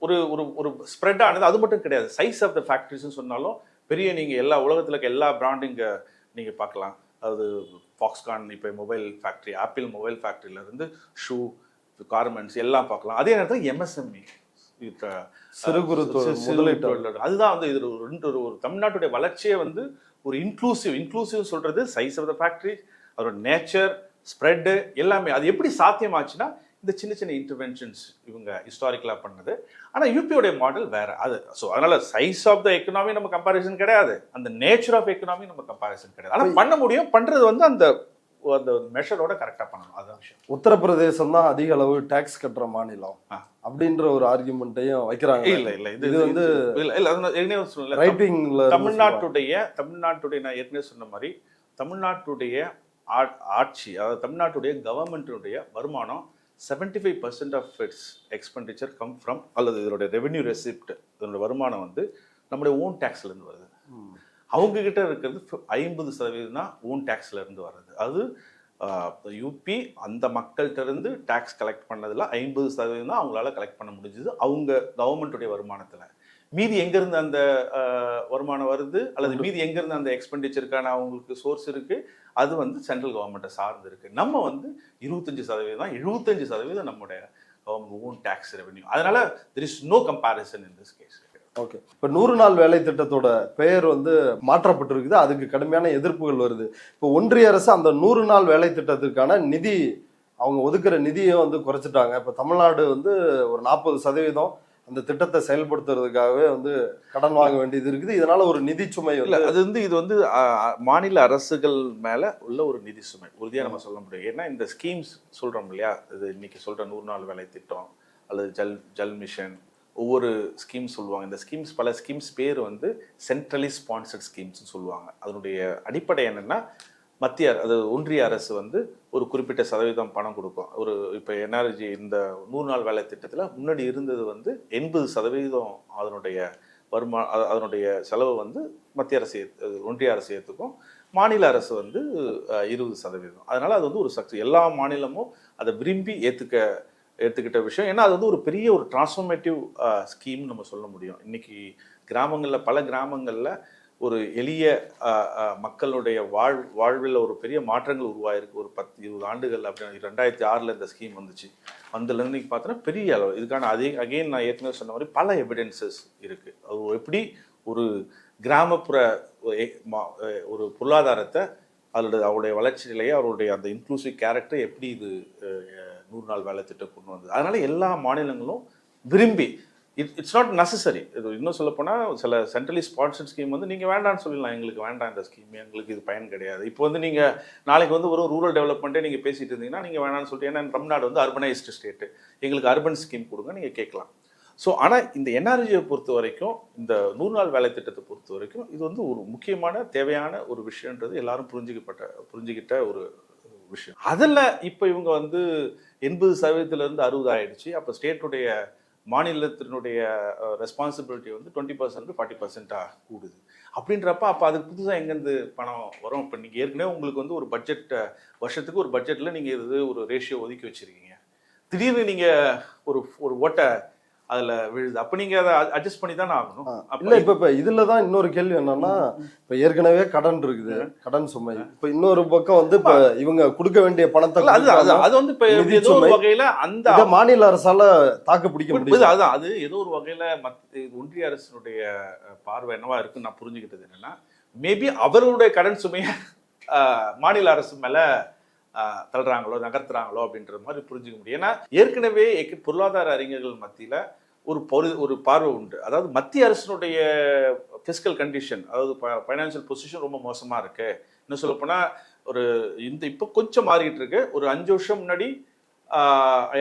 Speaker 2: ஒரு ஒரு ஸ்ப்ரெட் ஆனது. அது மட்டும் கிடையாது, சைஸ் ஆஃப் த ஃபேக்ட்ரிஸ்ன்னு சொன்னாலும் பெரிய நீங்கள் எல்லா உலகத்தில் இருக்க எல்லா பிராண்டும் இங்கே நீங்கள் பார்க்கலாம். அதாவது ஃபாக்ஸ்கான் இப்போ மொபைல் ஃபேக்ட்ரி, ஆப்பிள் மொபைல் ஃபேக்ட்ரியிலேருந்து ஷூ, கார்மெண்ட்ஸ் எல்லாம் பார்க்கலாம். அதே நேரத்தில் எம்எஸ்எம்இ,
Speaker 1: சிறு குறு முதலீட்டாளர்.
Speaker 2: அதுதான் வந்து இது ஒரு தமிழ்நாட்டுடைய வளர்ச்சியை வந்து ஒரு இன்க்ளூசிவ் சொல்றது சைஸ் ஆஃப் த ஃபேக்ட்ரி, அதோட நேச்சர், ஸ்ப்ரெட்டு எல்லாமே. அது எப்படி சாத்தியமாச்சுன்னா இந்த சின்ன சின்ன இன்டர்வென்ஷன்ஸ் இவங்க ஹிஸ்டாரிக்கலாக பண்ணது. ஆனால் யூபியோடைய மாடல் வேற. அது ஸோ அதனால சைஸ் ஆஃப் த எக்கனாமி நம்ம கம்பேரிசன் கிடையாது, அந்த நேச்சர் ஆஃப் எக்கனாமி நம்ம கம்பேரிசன் கிடையாது. ஆனால் பண்ண முடியும். பண்றது வந்து அந்த மெஷரோட கரெக்டாக பண்ணணும். அதுதான் விஷயம்.
Speaker 1: உத்தரப்பிரதேசம் தான் அதிக அளவு டாக்ஸ் கட்டுற மாநிலம் அப்படின்ற ஒரு ஆர்குமெண்ட்டையும் வைக்கிறாங்க.
Speaker 2: இல்ல இது வந்து இல்ல
Speaker 1: ரைட்டிங்ல
Speaker 2: தமிழ்நாட்டுடைய நான் ஏற்கனவே சொன்ன மாதிரி தமிழ்நாட்டுடைய ஆட்சி, அதாவது தமிழ்நாட்டுடைய கவர்மெண்ட்டுடைய வருமானம் 75% of its expenditure come from, அல்லது இதனுடைய ரெவென்யூ ரெசிப்ட், இதனுடைய வருமானம் வந்து நம்முடைய ஓன் டேக்ஸ்லேருந்து வருது. அவங்க கிட்ட இருக்கிறது 50% தான் ஓன் டேக்ஸ்ல இருந்து வர்றது. அது யூபி அந்த மக்கள்கிட்ட இருந்து டேக்ஸ் கலெக்ட் பண்ணதில் 50% தான் அவங்களால கலெக்ட் பண்ண முடிஞ்சது அவங்க கவர்மெண்ட்டுடைய வருமானத்தில். மீதி எங்கேருந்து அந்த வருமானம் வருது, அல்லது மீதி எங்கேருந்து அந்த எக்ஸ்பெண்டிச்சருக்கான அவங்களுக்கு சோர்ஸ் இருக்குது, அது வந்து சென்ட்ரல் கவர்மெண்ட்டை சார்ந்து இருக்குது. நம்ம வந்து 25% தான், 75% நம்முடைய கவர்மெண்ட் ஓன் டேக்ஸ் ரெவென்யூ. அதனால there is no comparison in this case.
Speaker 1: Okay, இப்போ 100 நாள் வேலை திட்டத்தோட பெயர் வந்து மாற்றப்பட்டிருக்குது. அதுக்கு கடுமையான எதிர்ப்புகள் வருது. இப்போ ஒன்றிய அரசு அந்த 100 நாள் வேலை திட்டத்திற்கான நிதி, அவங்க ஒதுக்குற நிதியை வந்து குறைச்சிட்டாங்க. இப்போ தமிழ்நாடு வந்து ஒரு 40% அந்த திட்டத்தை செயல்படுத்துறதுக்காகவே வந்து கடன் வாங்க வேண்டியது இருக்குது. இதனால ஒரு நிதி சுமை
Speaker 2: இல்லை, அது வந்து இது வந்து மாநில அரசுகள் மேலே உள்ள ஒரு நிதி சுமை உறுதியாக நம்ம சொல்ல முடியும். ஏன்னா இந்த ஸ்கீம்ஸ் சொல்கிறோம் இல்லையா, இது இன்னைக்கு சொல்கிற 100 நாள் வேலை திட்டம் அல்லது ஜல் மிஷன், ஒவ்வொரு ஸ்கீம்ஸ் சொல்லுவாங்க. இந்த ஸ்கீம்ஸ் பல ஸ்கீம்ஸ் பேர் வந்து சென்ட்ரலி ஸ்பான்சர்ட் ஸ்கீம்ஸ்னு சொல்லுவாங்க. அதனுடைய அடிப்படை என்னென்னா ஒன்றிய அரசு வந்து ஒரு குறிப்பிட்ட சதவீதம் பணம் கொடுக்கும். இப்போ என்ஆர்ஜி இந்த 100 நாள் வேலை திட்டத்தில் முன்னாடி இருந்தது வந்து 80% அதனுடைய செலவு வந்து ஒன்றிய அரசு ஏற்றுக்கும், மாநில அரசு வந்து 20%. அதனால அது வந்து ஒரு சக்தி. எல்லா மாநிலமும் அதை விரும்பி ஏற்றுக்கிட்ட விஷயம். ஏன்னா அது வந்து ஒரு பெரிய ஒரு டிரான்ஸ்ஃபார்மேட்டிவ் ஸ்கீம் நம்ம சொல்ல முடியும். இன்னைக்கு பல கிராமங்களில் ஒரு எளிய மக்களுடைய வாழ்வில் ஒரு பெரிய மாற்றங்கள் உருவாயிருக்கு. ஒரு 10-20 ஆண்டுகள் அப்படின்னு 2006 இந்த ஸ்கீம் வந்துச்சு. அதுலேருந்து இன்னைக்கு பார்த்தோன்னா பெரிய அளவு இதுக்கான அகெயின் நான் ஏற்கனவே சொன்ன மாதிரி பல எவிடென்சஸ் இருக்குது. அது எப்படி ஒரு கிராமப்புற ஒரு பொருளாதாரத்தை அவருடைய வளர்ச்சி நிலையை, அவருடைய அந்த இன்க்ளூசிவ் கேரக்டரை எப்படி இது 100 நாள் வேலை திட்டம் கொண்டு வந்தது. அதனால எல்லா மாநிலங்களும் விரும்பி இட்ஸ் நாட் நெசசரி. இது இன்னும் சொல்லப்போனால் சில சென்ட்ரலி ஸ்பான்சர்ட் ஸ்கீம் வந்து நீங்கள் வேண்டாம்னு சொல்லலாம், எங்களுக்கு வேண்டாம் இந்த ஸ்கீம், எங்களுக்கு இது பயன் கிடையாது. இப்போ வந்து நீங்கள் நாளைக்கு வந்து ஒரு ரூரல் டெவலப்மெண்ட்டே நீங்கள் பேசிட்டு இருந்தீங்கன்னா நீங்கள் வேணாம்னு சொல்லிட்டு, ஏன்னா தமிழ்நாடு வந்து அர்பனைஸ்டு ஸ்டேட்டு, எங்களுக்கு அர்பன் ஸ்கீம் கொடுங்க நீங்கள் கேட்கலாம். ஸோ ஆனால் இந்த என்ஆர்ஜியை பொறுத்த வரைக்கும், இந்த 100 நாள் வேலை திட்டத்தை பொறுத்த வரைக்கும் இது வந்து ஒரு முக்கியமான தேவையான ஒரு விஷயன்றது எல்லாரும் புரிஞ்சுக்கிட்ட ஒரு விஷயம். அதில் இப்போ இவங்க வந்து 80% 60 ஆயிடுச்சு. அப்போ ஸ்டேட்டுடைய மாநிலத்தினுடைய ரெஸ்பான்சிபிலிட்டி வந்து 20% 40% கூடுது. அப்படின்றப்ப அப்போ அதுக்கு புதுசாக எங்கேருந்து பணம் வரும்? இப்போ நீங்கள் ஏற்கனவே உங்களுக்கு வந்து ஒரு பட்ஜெட், வருஷத்துக்கு ஒரு பட்ஜெட்டில் நீங்கள் இது ஒரு ரேஷியோ ஒதுக்கி வச்சுருக்கீங்க. திடீர்னு நீங்கள் ஒரு ஓட்டை அதில் விழுது, அப்போ நீங்கள் அதை அட்ஜஸ்ட் பண்ணி தானே ஆகணும்.
Speaker 1: இல்லை இப்போ இதில் தான் இன்னொரு கேள்வி என்னன்னா, இப்போ ஏற்கனவே கடன் இருக்குது, கடன் சுமை. இப்போ இன்னொரு பக்கம் வந்து இப்போ இவங்க கொடுக்க வேண்டிய பணத்தை
Speaker 2: அது வந்து இப்போ ஏதோ ஒரு வகையில் அந்த
Speaker 1: மாநில அரசால தாக்கு பிடிக்க முடியுது.
Speaker 2: அதான் அது ஏதோ ஒரு வகையில் ஒன்றிய அரசினுடைய பார்வை என்னவா இருக்குன்னு நான் புரிஞ்சுக்கிட்டது என்னன்னா, மேபி அவர்களுடைய கடன் சுமையை மாநில அரசு மேலே தள்ளுறாங்களோ நகர்த்துறாங்களோ அப்படின்ற மாதிரி புரிஞ்சுக்க முடியும். ஏன்னா ஏற்கனவே பொருளாதார அறிஞர்கள் மத்தியில் ஒரு பார்வை உண்டு. அதாவது மத்திய அரசினுடைய ஃபிஸ்கல் கண்டிஷன், அதாவது ஃபைனான்சியல் பொசிஷன் ரொம்ப மோசமாக இருக்கு. இன்னும் சொல்லப்போனால் ஒரு இப்போ கொஞ்சம் மாறிக்கிட்டு இருக்கு. ஒரு 5 வருஷம் முன்னாடி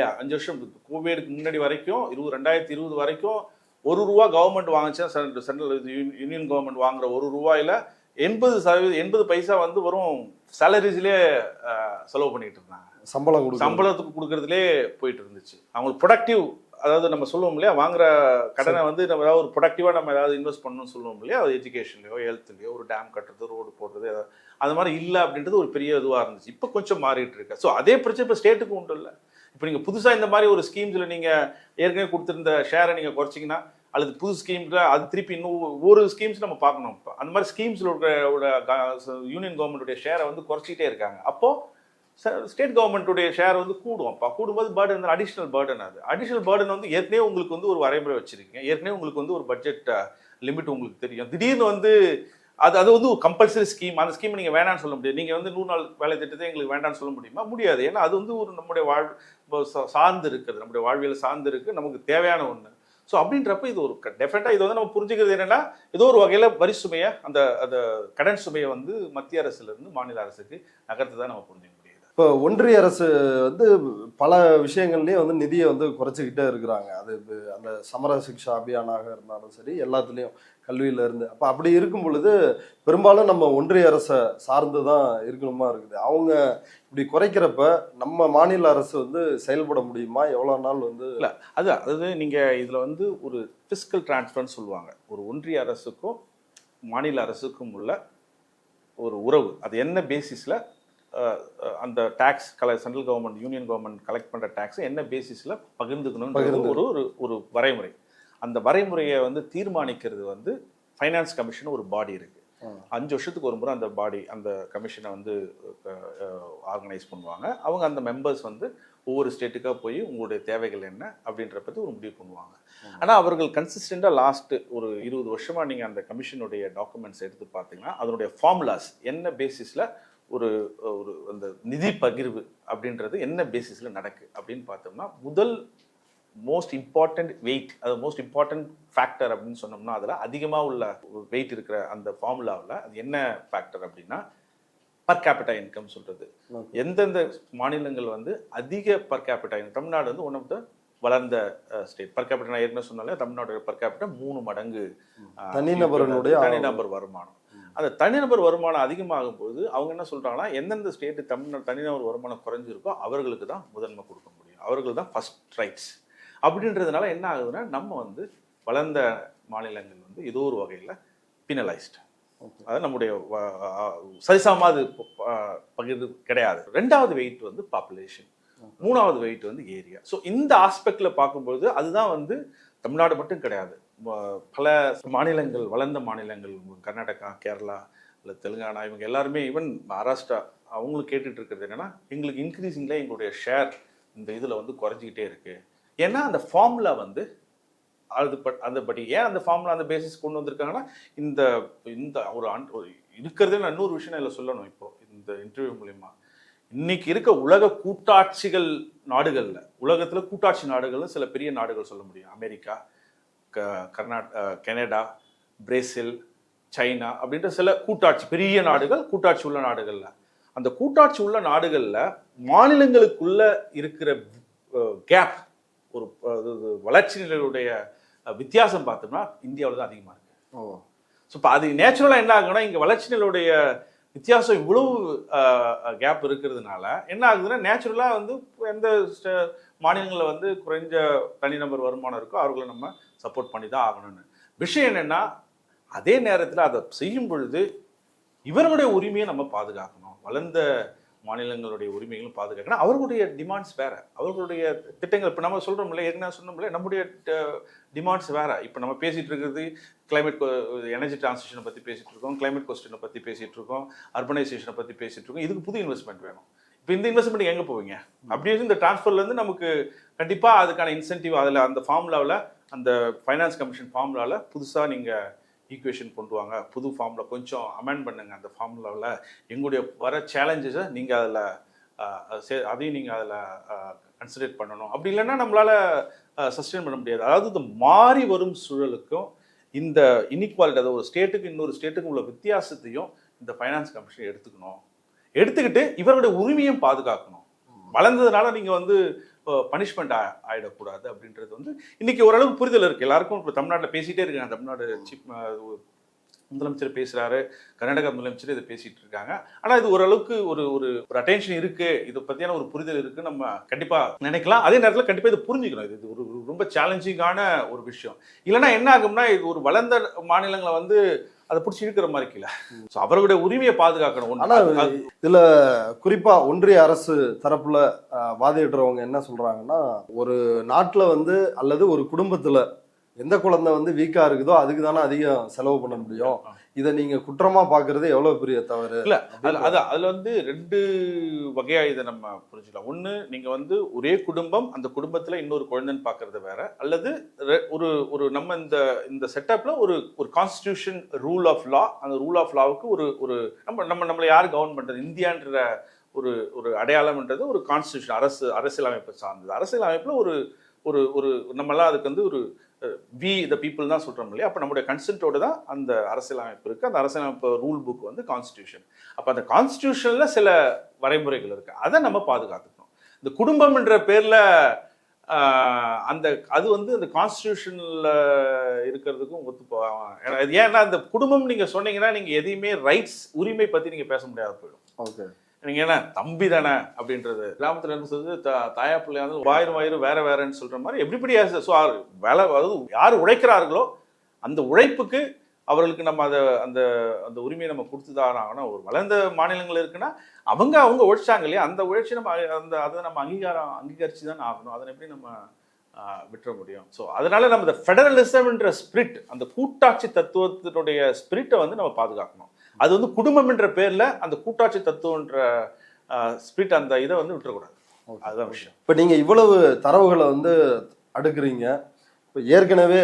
Speaker 2: 5 வருஷம் கோவிடுக்கு முன்னாடி வரைக்கும் 2020 வரைக்கும் ₹1 கவர்மெண்ட் வாங்கிச்சா, சென்ட்ரல் யூனியன் கவர்மெண்ட் வாங்குற ₹1 80 பைசா வந்து வரும் சேலரிஸ்லேயே செலவு பண்ணிட்டு இருந்தாங்க. சம்பளத்துக்கு கொடுக்கறதுலே போயிட்டு இருந்துச்சு. அவங்களுக்கு ப்ரொடக்டிவ், அதாவது நம்ம சொல்லுவோம் இல்லையா, வாங்குற கடனை வந்து நம்ம ஏதாவது ஒரு ப்ரொடக்டிவாக நம்ம ஏதாவது இன்வெஸ்ட் பண்ணணும்னு சொல்லுவோம் இல்லையா, அது எஜுகேஷன்லையோ ஹெல்த்லையோ ஒரு டேம் கட்டுறது, ரோடு போடுறது, அது மாதிரி இல்லை அப்படின்றது ஒரு பெரிய இதுவாக இருந்துச்சு. இப்போ கொஞ்சம் மாறிட்டு இருக்கு. ஸோ அதே பிரச்சனை இப்போ ஸ்டேட்டுக்கு உண்டு இல்லை. இப்போ நீங்கள் புதுசாக இந்த மாதிரி ஒரு ஸ்கீம்ஸில் நீங்கள் ஏற்கனவே கொடுத்துருந்த ஷேரை நீங்கள் குறைச்சிங்கன்னா, அல்லது புது ஸ்கீம்ஸில் அது திருப்பி இன்னும் ஒரு ஸ்கீம்ஸ் நம்ம பார்க்கணும். இப்போ அந்த மாதிரி ஸ்கீம்ஸில் யூனியன் கவர்மெண்ட்டுடைய ஷேரை வந்து குறைச்சிக்கிட்டே இருக்காங்க. அப்போது ஸ்டேட் கவர்மெண்ட்டுடைய ஷேர் வந்து கூடும். அப்போ கூடும்போது burden, additional burden. Additional burden வந்து ஏற்கனவே உங்களுக்கு வந்து ஒரு வரைமுறை வச்சிருக்கீங்க, ஏற்கனவே உங்களுக்கு வந்து ஒரு பட்ஜெட் லிமிட் உங்களுக்கு தெரியும். திடீர்னு வந்து அது வந்து ஒரு கம்பல்சரி ஸ்கீம். அந்த ஸ்கீம் நீங்கள் வேணான்னு சொல்ல முடியாது. நீங்கள் வந்து 100 நாள் வேலை திட்டத்தை எங்களுக்கு வேண்டான்னு சொல்ல முடியுமா? முடியாது. ஏன்னா அது வந்து ஒரு நம்முடைய சார்ந்து இருக்கிறது, நம்முடைய வாழ்வியல் சார்ந்து இருக்குது, நமக்கு தேவையான ஒன்று. ஸோ அப்படின்றப்ப இது ஒரு டெஃபினட்டாக இது வந்து நம்ம புரிஞ்சுக்கிறது என்னென்னா, ஏதோ ஒரு வகையில் வரி சுமையை, அந்த கடன் சுமையை வந்து மத்திய அரசுலேருந்து மாநில அரசுக்கு நகர்த்து தான் நம்ம புரிஞ்சுக்க முடியுது.
Speaker 1: இப்போ ஒன்றிய அரசு வந்து பல விஷயங்கள்லேயும் வந்து நிதியை வந்து குறைச்சிக்கிட்டே இருக்கிறாங்க. அது அந்த சமர சிக்ஷா அபியானாக இருந்தாலும் சரி, எல்லாத்துலேயும் கல்வியில இருந்து. அப்போ அப்படி இருக்கும் பொழுது பெரும்பாலும் நம்ம ஒன்றிய அரசை சார்ந்து தான் இருக்கணுமா இருக்குது. அவங்க இப்படி குறைக்கிறப்ப நம்ம மாநில அரசு வந்து செயல்பட முடியுமா? எவ்வளோ நாள் வந்து
Speaker 2: இல்லை அதாவது நீங்கள் இதில் வந்து ஒரு ஃபிஸ்கல் டிரான்ஸ்ஃபர்னு சொல்லுவாங்க. ஒரு ஒன்றிய அரசுக்கும் மாநில அரசுக்கும் உள்ள ஒரு உறவு, அது என்ன பேசிஸில் அந்த tax central government union government collect பண்ணுற டேக்ஸை என்ன பேசிஸில் பகிர்ந்துக்கணும்னு ஒரு வரைமுறை. அந்த வரைமுறையை வந்து தீர்மானிக்கிறது வந்து ஃபைனான்ஸ் கமிஷன் ஒரு பாடி இருக்குது. 5 வருஷத்துக்கு ஒரு முறை அந்த கமிஷனை வந்து ஆர்கனைஸ் பண்ணுவாங்க. அவங்க அந்த மெம்பர்ஸ் வந்து ஒவ்வொரு ஸ்டேட்டுக்காக போய் உங்களுடைய தேவைகள் என்ன அப்படின்ற பற்றி ஒரு முடிவு பண்ணுவாங்க. ஆனால் அவர்கள் கன்சிஸ்டண்டாக லாஸ்ட்டு ஒரு 20 வருஷமாக நீங்கள் அந்த கமிஷனுடைய டாக்குமெண்ட்ஸ் எடுத்து பார்த்தீங்கன்னா, அதனுடைய ஃபார்முலாஸ் என்ன பேசிஸில் ஒரு அந்த நிதி பகிர்வு அப்படின்றது என்ன பேசிஸில் நடக்கு அப்படின்னு பார்த்தோம்னா, முதல் மோஸ்ட் இம்பார்ட்டன்ட் வெயிட், அது மோஸ்ட் இம்பார்ட்டன்ட் ஃபேக்டர் அப்படின்னு சொன்னோம்னா, அதில் அதிகமாக உள்ள வெயிட் இருக்கிற அந்த ஃபார்முலாவில் அது என்ன ஃபேக்டர் அப்படின்னா, பர் கேபிட்டா இன்கம் சொல்கிறது. எந்தெந்த மாநிலங்கள் வந்து அதிக பர் கேபிட்டா இன்கம், தமிழ்நாடு வந்து ஒன் ஆஃப் த வளர்ந்த ஸ்டேட். பர் கேபிட்டா நான் ஏற்கனவே சொன்னாலே தமிழ்நாடு பர் கேபிட்டா 3 மடங்கு தனிநபர் வருமானம். அந்த தனிநபர் வருமானம் அதிகமாகும் போது அவங்க என்ன சொல்கிறாங்கன்னா, எந்தெந்த ஸ்டேட்டு தனிநபர் வருமானம் குறைஞ்சிருக்கோ அவர்களுக்கு தான் முதன்மை கொடுக்க முடியும், அவர்கள் தான் ஃபர்ஸ்ட் ரைட்ஸ். அப்படின்றதுனால என்ன ஆகுதுன்னா, நம்ம வந்து வளர்ந்த மாநிலங்கள் வந்து ஏதோ ஒரு வகையில் பினலைஸ்டு, அது நம்முடைய சரிசமமாக பகிர்ந்து கிடையாது. 2வது வெயிட் வந்து பாப்புலேஷன், 3வது வெயிட் வந்து ஏரியா. ஸோ இந்த ஆஸ்பெக்டில் பார்க்கும்போது அதுதான் வந்து தமிழ்நாடு மட்டும் கிடையாது, பல மாநிலங்கள், வளர்ந்த மாநிலங்கள், கர்நாடகா, கேரளா, இல்லை தெலுங்கானா, இவங்க எல்லாருமே, ஈவன் மகாராஷ்டிரா, அவங்களும் கேட்டுட்டு இருக்கிறது என்னென்னா, எங்களுக்கு இன்க்ரீஸிங்கில் எங்களுடைய ஷேர் இந்த இதில் வந்து குறைஞ்சிக்கிட்டே இருக்குது. ஏன்னா அந்த ஃபார்முலா வந்து பட் ஏன் அந்த ஃபார்முலா அந்த பேசிஸ் கொண்டு வந்திருக்காங்கன்னா, இந்த ஒரு இருக்கிறதே நான் இன்னொரு விஷயம் இதில் சொல்லணும். இப்போ இந்த இன்டர்வியூ மூலிமா இன்னைக்கு இருக்க உலக கூட்டாட்சிகள் நாடுகளில், உலகத்தில் கூட்டாட்சி நாடுகள்னு சில பெரிய நாடுகள் சொல்ல முடியும். அமெரிக்கா, கனடா, பிரேசில், சைனா அப்படின்ற சில கூட்டாட்சி பெரிய நாடுகள், கூட்டாட்சி உள்ள நாடுகள்ல அந்த கூட்டாட்சி உள்ள நாடுகள்ல மாநிலங்களுக்குள்ள இருக்கிற கேப், ஒரு வளர்ச்சி நிலையுடைய வித்தியாசம் பார்த்தோம்னா இந்தியாவில் தான் அதிகமாக இருக்கு. ஸோ இப்போ அது நேச்சுரலாக என்ன ஆகுன்னா, இங்கே வளர்ச்சி நிலையுடைய வித்தியாசம் இவ்வளவு கேப் இருக்கிறதுனால என்ன ஆகுதுன்னா, நேச்சுரலாக வந்து எந்த மாநிலங்களில் வந்து குறைஞ்ச தனிநபர் வருமானம் இருக்கோ அவர்களை நம்ம சப்போர்ட் பண்ணி தான் ஆகணும்னு. விஷயம் என்னென்னா, அதே நேரத்தில் அதை செய்யும் பொழுது இவர்களுடைய உரிமையை நம்ம பாதுகாக்கணும். வளர்ந்த மாநிலங்களுடைய உரிமைகளும் பாதுகாக்கணும். அவர்களுடைய டிமாண்ட்ஸ் வேற, அவர்களுடைய திட்டங்கள். இப்போ நம்ம சொல்கிறோம்ல, ஏற்கனவே சொன்னோம்ல, நம்முடைய டிமாண்ட்ஸ் வேற. இப்போ நம்ம பேசிகிட்டு இருக்கிறது கிளைமேட், எனர்ஜி டிரான்சிஷனை பற்றி பேசிகிட்டு இருக்கோம், கிளைமேட் கொஸ்டினை பற்றி பேசிகிட்டு இருக்கோம், அர்பனைசேஷனை பற்றி பேசிகிட்டு இருக்கோம். இதுக்கு புது இன்வெஸ்ட்மெண்ட் வேணும். இப்போ இந்த இன்வெஸ்ட்மெண்ட் எங்கே போவீங்க? அப்படியே இந்த டிரான்ஸ்ஃபர்லேருந்து நமக்கு கண்டிப்பாக அதுக்கான இன்சென்டிவ் அதில் அந்த ஃபார்முலாவில், அந்த ஃபைனான்ஸ் கமிஷன் ஃபார்முலாவில் புதுசாக நீங்கள் ஈக்குவேஷன் கொண்டு வாங்க, புது ஃபார்முலா கொஞ்சம் அமெண்ட் பண்ணுங்கள். அந்த ஃபார்முலாவில் எங்களுடைய வர சேலஞ்சஸை நீங்கள் அதில் அதையும் நீங்கள் அதில் கன்சிடர் பண்ணணும். அப்படி இல்லைன்னா நம்மளால் சஸ்டெயின் பண்ண முடியாது. அதாவது இந்த மாறி வரும் சூழலுக்கும் இந்த இன்இக்வாலிட்டி, அதாவது ஒரு ஸ்டேட்டுக்கு இன்னொரு ஸ்டேட்டுக்கு உள்ள வித்தியாசத்தையும் இந்த ஃபைனான்ஸ் கமிஷன் எடுத்துக்கிட்டு இவருடைய உரிமையும் பாதுகாக்கணும். வளர்ந்ததுனால நீங்கள் வந்து பனிஷ்மெண்ட் ஆகிடக்கூடாது அப்படின்றது வந்து இன்னைக்கு ஓரளவுக்கு புரிதல் இருக்குது எல்லாருக்கும். இப்போ தமிழ்நாட்டில் பேசிகிட்டே இருக்காங்க, தமிழ்நாடு சீஃப் முதலமைச்சர் பேசுகிறாரு, கர்நாடகா முதலமைச்சர் இதை பேசிகிட்டு இருக்காங்க. ஆனால் இது ஓரளவுக்கு ஒரு ஒரு அட்டென்ஷன் இருக்குது, இதை பற்றியான ஒரு புரிதல் இருக்குது, நம்ம கண்டிப்பாக நினைக்கலாம். அதே நேரத்தில் கண்டிப்பாக இதை புரிஞ்சுக்கணும். இது ஒரு ரொம்ப சேலஞ்சிங்கான ஒரு விஷயம். இல்லைன்னா என்ன ஆகும்னா, இது ஒரு வளர்ந்த மாநிலங்களை வந்து அதை பிடிச்சி இருக்கிற மாதிரி கீழே. ஸோ அவர்களுடைய உரிமையை பாதுகாக்கணும்.
Speaker 1: ஆனால் இதில் குறிப்பாக ஒன்றிய அரசு தரப்புல வாதிடுறவங்க என்ன சொல்றாங்கன்னா, ஒரு நாட்டில் வந்து அல்லது ஒரு குடும்பத்தில் எந்த குழந்தை வந்து வீக்கா இருக்குதோ அதுக்கு தானே அதிகம் செலவு பண்ண முடியும். இதை நீங்க குற்றமா பாக்குறது எவ்வளவு பெரிய தவறு.
Speaker 2: இல்ல அதுல வந்து ரெண்டு வகையா இதை நம்ம புரிஞ்சுக்கலாம். ஒண்ணு, நீங்க வந்து ஒரே குடும்பம், அந்த குடும்பத்துல இன்னொரு குழந்தைன்னு பாக்குறது வேற. அல்லது ஒரு நம்ம இந்த செட்டப்ல ஒரு கான்ஸ்டிடியூஷன் ரூல் ஆஃப் லா, அந்த ரூல் ஆஃப் லாவுக்கு ஒரு நம்மளை யார் கவர்ன் பண்றது, இந்தியான்ற ஒரு அடையாளம்ன்றது ஒரு கான்ஸ்டிடியூஷன், அரசியலமைப்பு சார்ந்தது. அரசியலமைப்புல ஒரு நம்மளாம் அதுக்கு வந்து ஒரு வி த பீப்புள் தான் சொல்கிறோம் இல்லையா. அப்போ நம்முடைய கன்சென்ட்டோடு தான் அந்த அரசியலமைப்பு இருக்குது. அந்த அரசியலமைப்பு ரூல் புக் வந்து கான்ஸ்டியூஷன். அப்போ அந்த கான்ஸ்டியூஷனில் சில வரைமுறைகள் இருக்குது, அதை நம்ம பாதுகாத்துக்கணும். இந்த குடும்பம் என்ற பேரில் அது வந்து அந்த கான்ஸ்டியூஷனில் இருக்கிறதுக்கும் ஒத்து போவாங்க. ஏன்னா அந்த குடும்பம் நீங்கள் சொன்னீங்கன்னா நீங்கள் எதையுமே ரைட்ஸ், உரிமை பற்றி நீங்கள் பேச முடியாது போயிடும்.
Speaker 1: ஓகே,
Speaker 2: நீங்க என்ன தம்பி தானே அப்படின்றது கிராமத்துல இருந்து சொல்றது, தாயா பிள்ளையாவது வாயிறு வேறன்னு சொல்ற மாதிரி எப்படிப்படி. ஸோ வேலை, அதாவது யார் உழைக்கிறார்களோ அந்த உழைப்புக்கு அவர்களுக்கு நம்ம அந்த அந்த உரிமையை நம்ம கொடுத்துதான் ஆகணும். ஒரு வளர்ந்த மாநிலங்கள் இருக்குன்னா அவங்க உழைச்சாங்க இல்லையா, அந்த உழைச்சி நம்ம அதை நம்ம அங்கீகரிச்சு தான் ஆகணும். அதை எப்படி நம்ம விட்டுற முடியும்? ஸோ அதனால நம்ம இந்த ஃபெடரலிசம்ன்ற ஸ்பிரிட், அந்த கூட்டாட்சி தத்துவத்தினுடைய ஸ்பிரிட்டை வந்து நம்ம பாதுகாக்கணும். அது வந்து குடும்பம் என்ற பேர்ல அந்த கூட்டாட்சி தத்துவன்ற ஸ்பிரிட், அந்த இதை வந்து விட்டுறக்கூடாது. அதுதான் விஷயம்.
Speaker 1: இப்போ நீங்க இவ்வளவு தரவுகளை வந்து அடுக்குறீங்க. இப்போ ஏற்கனவே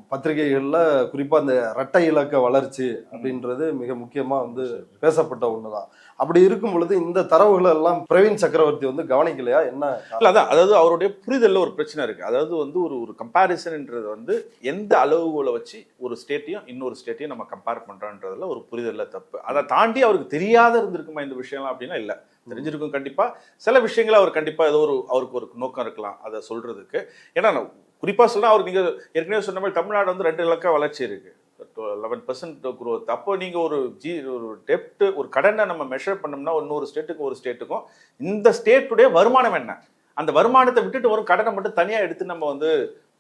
Speaker 1: பத்திரிகைகள்ல குறிப்பா இந்த இரட்டை இலக்க வளர்ச்சி அப்படின்றது மிக முக்கியமா வந்து பேசப்பட்ட ஒண்ணுதான். அப்படி இருக்கும் பொழுது இந்த தரவுகளை எல்லாம் பிரவீன் சக்கரவர்த்தி வந்து கவனிக்கலையா என்ன?
Speaker 2: இல்ல, அதாவது அவருடைய புரிதல்ல ஒரு பிரச்சனை இருக்கு. அதாவது வந்து ஒரு கம்பேரிசன்ன்றது வந்து எந்த அளவுகளை வச்சு ஒரு ஸ்டேட்டையும் இன்னொரு ஸ்டேட்டையும் நம்ம கம்பேர் பண்றோன்றதுல ஒரு புரிதல்ல தப்பு. அதை தாண்டி அவருக்கு தெரியாத இருந்திருக்குமா இந்த விஷயம்லாம் அப்படின்னா இல்ல, தெரிஞ்சிருக்கும். கண்டிப்பா சில விஷயங்களை அவர் கண்டிப்பா ஏதோ அவருக்கு ஒரு நோக்கம் இருக்கலாம் அதை சொல்றதுக்கு. ஏன்னா குறிப்பாக சொன்னால் அவருக்கு நீங்கள் ஏற்கனவே சொன்ன மாதிரி தமிழ்நாடு வந்து 2 இலக்க வளர்ச்சி இருக்குது, 11% குரோத். அப்போ நீங்கள் ஒரு டெப்ட், ஒரு கடனை நம்ம மெஷர் பண்ணோம்னா இன்னொரு ஸ்டேட்டுக்கும் இந்த ஸ்டேட்டுடைய வருமானம் என்ன, அந்த வருமானத்தை விட்டுட்டு வரும் கடனை மட்டும் தனியாக எடுத்து நம்ம வந்து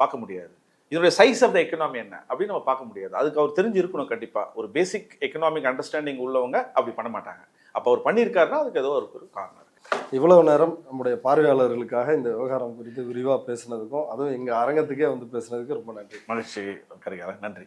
Speaker 2: பார்க்க முடியாது. இதனுடைய சைஸ் ஆஃப் த எக்கனாமி என்ன அப்படின்னு நம்ம பார்க்க முடியாது. அதுக்கு அவர் தெரிஞ்சு இருக்கணும். கண்டிப்பாக ஒரு பேசிக் எக்கனாமிக் அண்டர்ஸ்டாண்டிங் உள்ளவங்க அப்படி பண்ண மாட்டாங்க. அப்போ அவர் பண்ணியிருக்காருன்னா அதுக்கு ஏதோ ஒரு காரணம்.
Speaker 1: இவ்வளவு நேரம் நம்முடைய பார்வையாளர்களுக்காக இந்த விவகாரம் குறித்து விரிவாக பேசுனதுக்கும், அதுவும் எங்க அரங்கத்துக்கே வந்து பேசுனதுக்கு ரொம்ப நன்றி.
Speaker 2: மகிழ்ச்சி கரிகாலன், நன்றி.